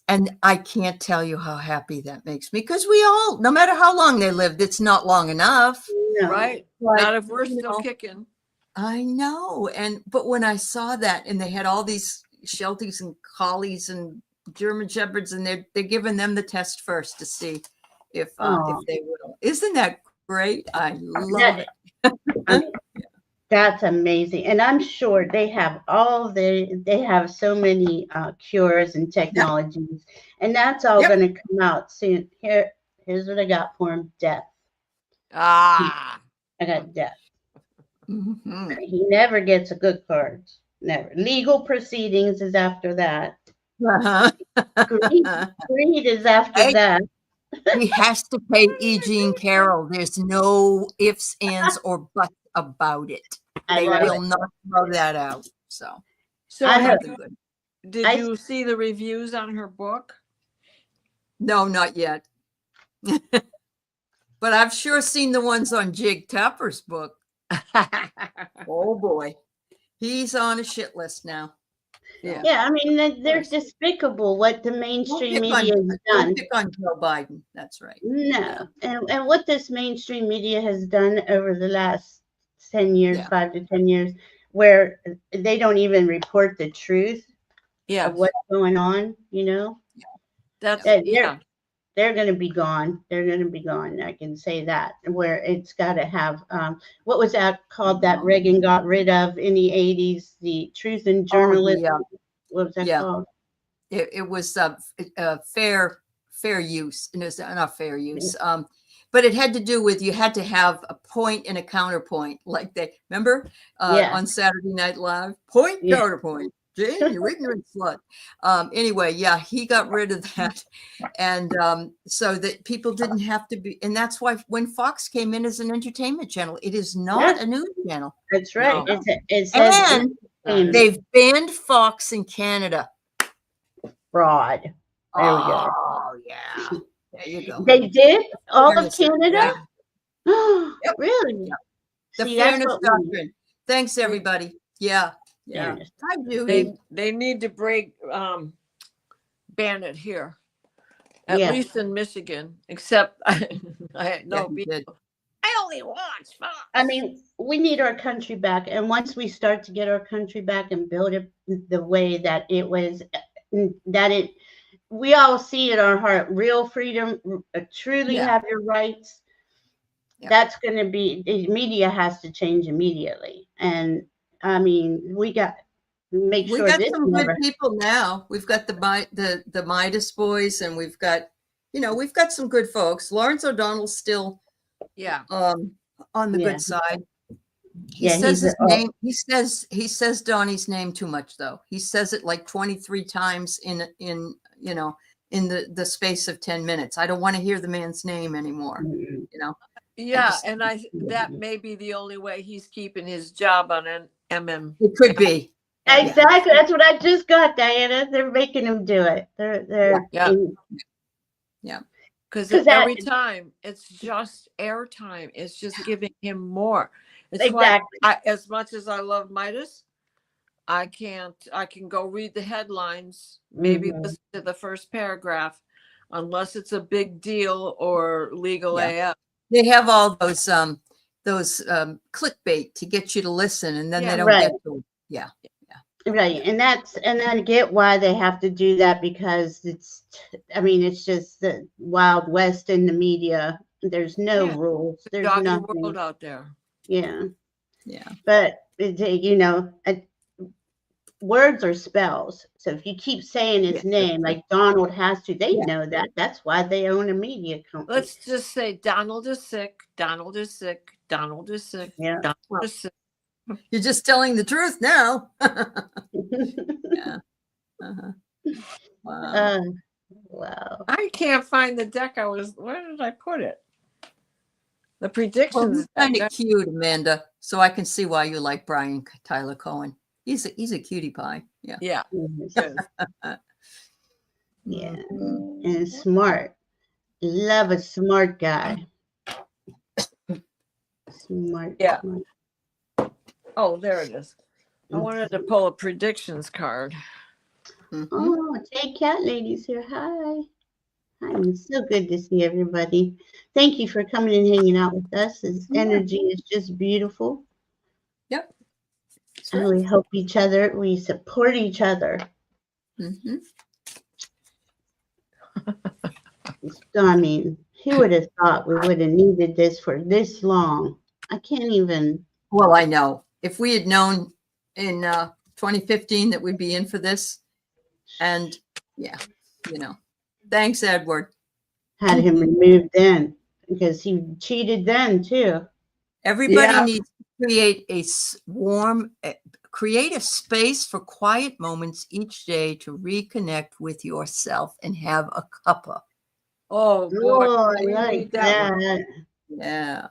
and I can't tell you how happy that makes me, because we all, no matter how long they lived, it's not long enough. No. Right. But, not if we're still kicking. I know. But when I saw that, and they had all these Shelties and Collies and German Shepherds, and they're giving them the test first to see if they will. Isn't that great? I love it. That's amazing. And I'm sure they have they have so many cures and technologies, and that's all going to come out soon. Here's what I got for him: death. I got death. Mm-hmm. He never gets a good card. Never. Legal proceedings is after that. Greed is after that. He has to pay E. Jean Carroll. There's no ifs, ands, or buts about it. They will not throw that out. So did you see the reviews on her book? No, not yet. But I've sure seen the ones on Jig Tapper's book. Oh boy. He's on a shit list now. Yeah, I mean, they're despicable what the mainstream media has done. Don't pick on Joe Biden. That's right. No. And what this mainstream media has done over the last 10 years, 5 to 10 years, where they don't even report the truth of what's going on, That's they're going to be gone. They're going to be gone. I can say that. Where it's got to have what was that called that Reagan got rid of in the 80s? The Truth in Journalism. What was that called? It was fair use. And it's not fair use. But it had to do with you had to have a point and a counterpoint, like they remember on Saturday Night Live, point counterpoint. Jane, you ignorant slut. Anyway, he got rid of that, and so that people didn't have to be. And that's why when Fox came in as an entertainment channel, it is not a news channel. That's right. No. It says and they've banned Fox in Canada. Fraud. There we go. Oh yeah. There you go. They did? All of Canada? Yep. Really? Yep. The fairness doctrine. Thanks, everybody. Yeah. I do. They need to ban it here. At least in Michigan. Except I know people. I only watch Fox. I mean, we need our country back. And once we start to get our country back and build it the way that it was, we all see in our heart, real freedom, truly have your rights. That's going to be, the media has to change immediately. And I mean, we got to make sure. We got some good people now. We've got the Midas boys, and we've got some good folks. Lawrence O'Donnell's still on the good side. He says his name. He says Donnie's name too much, though. He says it like 23 times in the space of 10 minutes. I don't want to hear the man's name anymore. Yeah, and that may be the only way he's keeping his job on an MM. It could be. Exactly. That's what I just got, Diana. They're making him do it. Because every time it's just airtime. It's just giving him more. It's why as much as I love Midas, I can go read the headlines, maybe listen to the first paragraph, unless it's a big deal or legal AF. They have all those clickbait to get you to listen, and then they don't get to it. Right. And I get why they have to do that, because it's just the Wild West in the media. There's no rules. There's nothing. World out there. Yeah. But words are spells. So if you keep saying his name, like Donald has to, they know that. That's why they own a media company. Let's just say Donald is sick. Donald is sick. Donald is sick. Yeah. Donald is sick. You're just telling the truth now. Wow. Wow. I can't find the deck. Where did I put it? The predictions. Kind of cute, Amanda. So I can see why you like Brian Tyler Cohen. He's a cutie pie. Yeah. And smart. Love a smart guy. Smart. Yeah. Smart. Oh, there it is. I wanted to pull a predictions card. Oh, Jay Cat Lady's here. Hi. It's so good to see everybody. Thank you for coming and hanging out with us. His energy is just beautiful. Yep. And we help each other. We support each other. I mean, who would have thought we would have needed this for this long? I can't even. Well, I know. If we had known in 2015 that we'd be in for this, and thanks, Edward. Had him removed then, because he cheated then too. Everybody needs to create a space for quiet moments each day to reconnect with yourself and have a cuppa. Oh, boy. I like that. Yeah.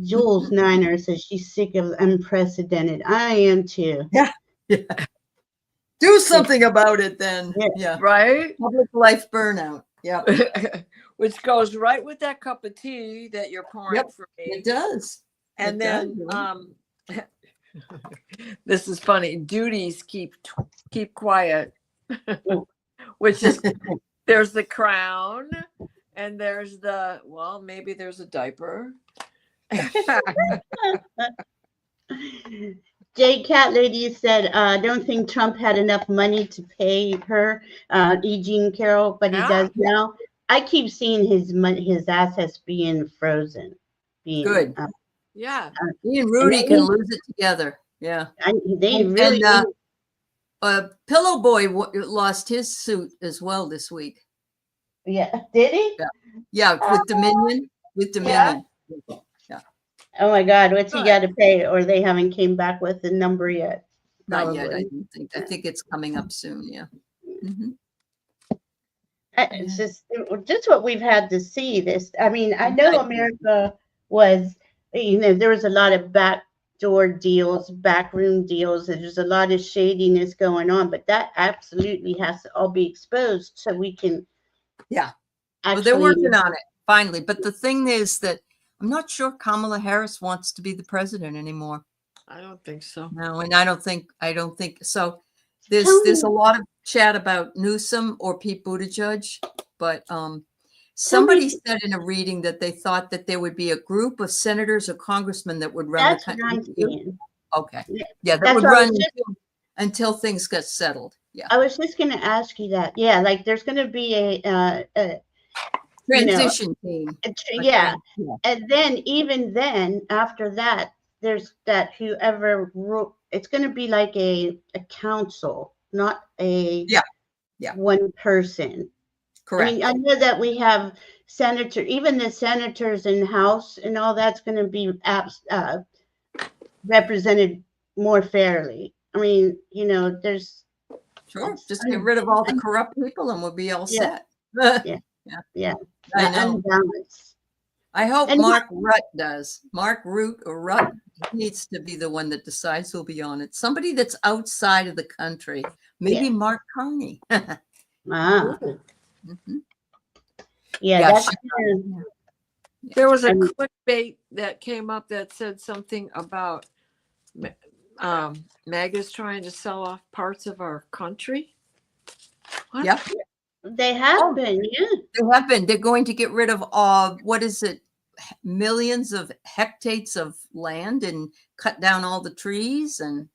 Jules Niner says she's sick of unprecedented. I am too. Yeah. Do something about it then. Yeah. Right? Public life burnout. Yeah. Which goes right with that cup of tea that you're pouring for me. It does. And this is funny. Duties keep quiet. Which is there's the crown and there's maybe there's a diaper. Jay Cat Lady said, I don't think Trump had enough money to pay her, E. Jean Carroll, but he does now. I keep seeing his assets being frozen. Good. Yeah. He and Rudy can lose it together. Yeah. They really. Pillow Boy lost his suit as well this week. Yeah. Did he? Yeah, with Dominion. Yeah. Oh my God, what's he got to pay? Or they haven't came back with the number yet? Not yet. Probably. I think it's coming up soon. Yeah. Mm-hmm. It's just what we've had to see. This, I mean, I know America was, there was a lot of backdoor deals, backroom deals. There's a lot of shadiness going on, but that absolutely has to all be exposed so we can. Yeah. Actually, well, they're working on it finally. But the thing is that I'm not sure Kamala Harris wants to be the president anymore. I don't think so. No, and I don't think so. There's a lot of chat about Newsom or Pete Buttigieg, but somebody said in a reading that they thought that there would be a group of senators or congressmen that would run the country. Okay, yeah, that would run until things get settled. Yeah, I was just going to ask you that. Yeah, like there's going to be a transition team. Yeah, and then even then after that, there's that whoever it's going to be like a council, not a one person. Correct. I mean, I know that we have even the senators in the House and all that's going to be represented more fairly. I mean, there's just get rid of all the corrupt people and we'll be all set. Yeah. I know. I hope Mark Rutte does. Mark Root or Rutte needs to be the one that decides who'll be on it. Somebody that's outside of the country. Maybe Mark Carney. Mm-hmm. That's there was a clickbait that came up that said something about MAGA's trying to sell off parts of our country. What? Yep. They have been, They have been. They're going to get rid of what is it? Millions of hectares of land and cut down all the trees and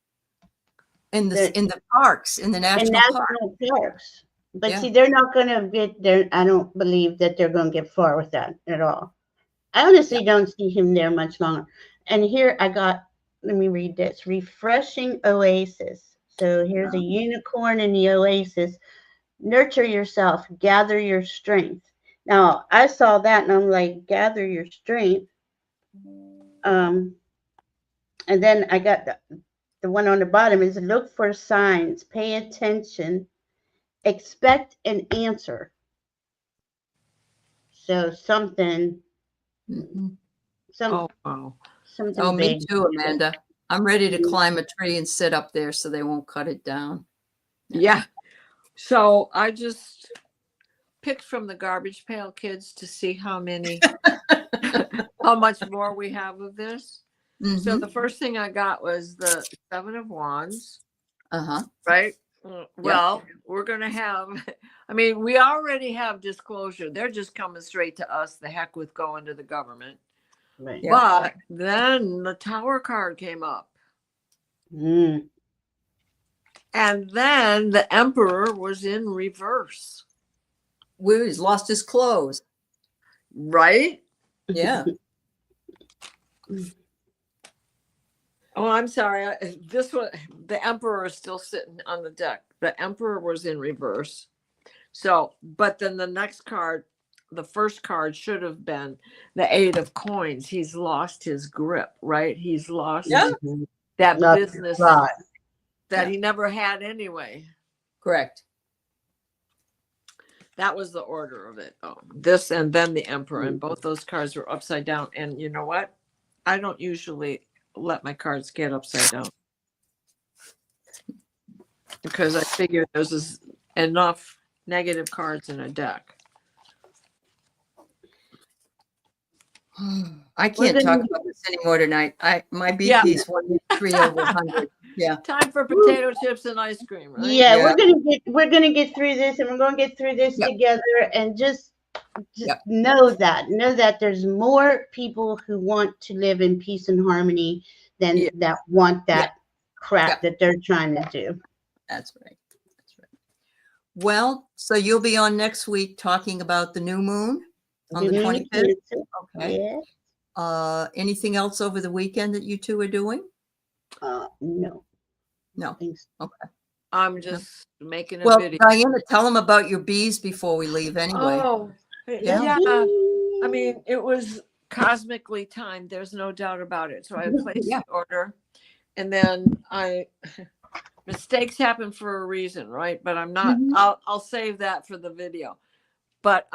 in the parks, in the national parks. But see, they're not going to get there. I don't believe that they're going to get far with that at all. I honestly don't see him there much longer. And here let me read this. Refreshing oasis. So here's a unicorn in the oasis. Nurture yourself, gather your strength. Now, I saw that and I'm like, gather your strength. And then I got the one on the bottom is look for signs, pay attention, expect an answer. So something. Oh, wow. Something me big. too, Amanda. I'm ready to climb a tree and sit up there so they won't cut it down. Yeah. So I just picked from the garbage pail kids to see how much more we have of this. Mm-hmm. So the first thing I got was the 7 of Wands. Right? Well, we're going to have, we already have disclosure. They're just coming straight to us. The heck with going to the government. Right. But then the Tower card came up. Mm. And then the Emperor was in reverse. He's lost his clothes. Right? Yeah. Oh, I'm sorry. The Emperor is still sitting on the deck. The Emperor was in reverse. So, but then the next card, the first card should have been the 8 of Coins. He's lost his grip, right? He's lost that business that he never had anyway. Correct. That was the order of it. Oh, this and then the Emperor, and both those cards were upside down. And you know what? I don't usually let my cards get upside down because I figure there's enough negative cards in a deck. I can't talk about this anymore tonight. My BP is 103 over 100. Yeah. Time for potato chips and ice cream, right? Yeah, we're gonna get through this, and we're gonna get through this together, and just know that there's more people who want to live in peace and harmony than that want that crap that they're trying to do. That's right. Well, so you'll be on next week talking about the new moon on the 25th. Okay. Yeah. Anything else over the weekend that you two are doing? No. No. Thanks. Okay. I'm just making a Well, video. Diana, tell them about your bees before we leave anyway. Oh, Yeah. yeah. I mean, it was cosmically timed. There's no doubt about it. So I placed Yeah. the order, and then mistakes happen for a reason, right? But I'm not. Mhm. I'll save that for the video. But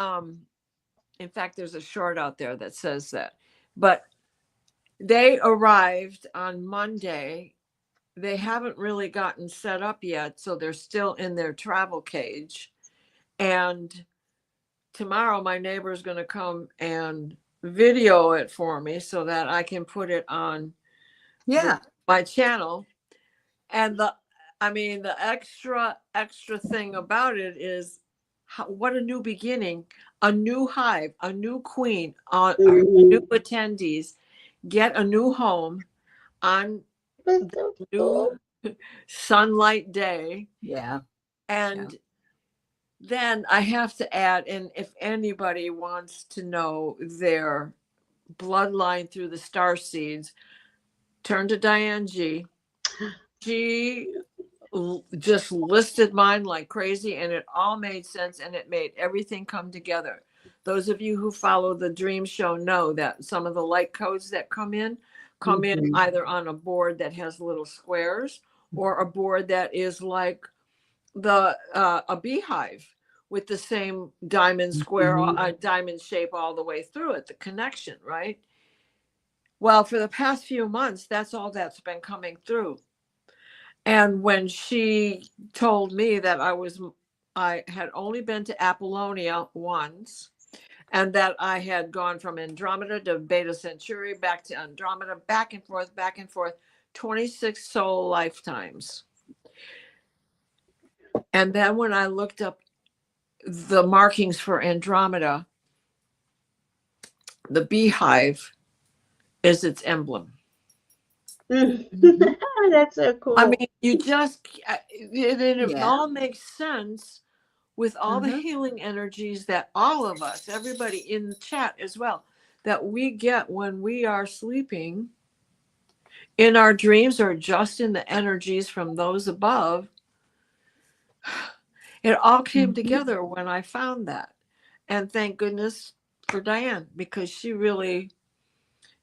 in fact, there's a short out there that says that. But they arrived on Monday. They haven't really gotten set up yet, so they're still in their travel cage. And tomorrow my neighbor is going to come and video it for me so that I can put it on my channel. And the extra thing about it is what a new beginning, a new hive, a new queen, new attendees get a new home on the new sunlight day. Yeah. And then I have to add, and if anybody wants to know their bloodline through the star seeds, turn to Diane G. She just listed mine like crazy, and it all made sense, and it made everything come together. Those of you who follow the Dream Show know that some of the light codes that come in either on a board that has little squares or a board that is like a beehive with the same diamond square, diamond shape all the way through it, the connection, right? Well, for the past few months, that's all that's been coming through. And when she told me that I had only been to Apollonia once, and that I had gone from Andromeda to Beta Centauri, back to Andromeda, back and forth, 26 soul lifetimes. And then when I looked up the markings for Andromeda, the beehive is its emblem. That's so cool. I mean, it all makes sense with all the healing energies that all of us, everybody in the chat as well, that we get when we are sleeping in our dreams or just in the energies from those above. It all came together when I found that. And thank goodness for Diane, because she really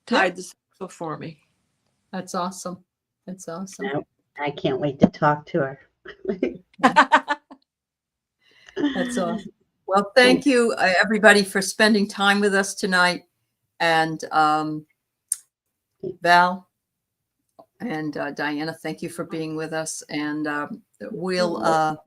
tied this up for me. That's awesome. That's awesome. I can't wait to talk to her. That's awesome. Well, thank you, everybody, for spending time with us tonight. And Val and Diana, thank you for being with us. And we'll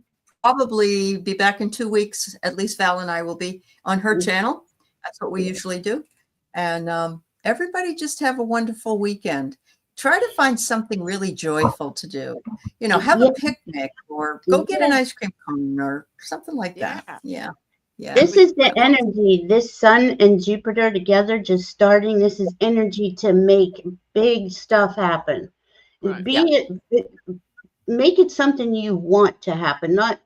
probably be back in 2 weeks. At least Val and I will be on her channel. That's what we usually do. And everybody just have a wonderful weekend. Try to find something really joyful to do. You know, have a picnic or go get an ice cream cone or something like that. Yeah. This is the energy. This Sun and Jupiter together just starting. This is energy to make big stuff happen. Right. Make it something you want to happen, not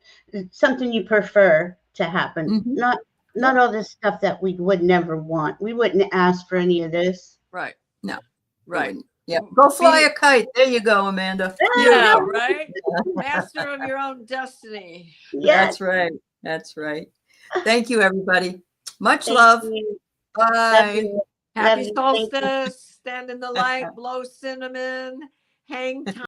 something you prefer to happen. Not all this stuff that we would never want. We wouldn't ask for any of this. Right. No. Right. Yeah. Go fly a kite. There you go, Amanda. Yeah, right. Master of your own destiny. Yes. That's right. That's right. Thank you, everybody. Much love. Bye. Happy solstice. Stand in the light, blow cinnamon, hang time.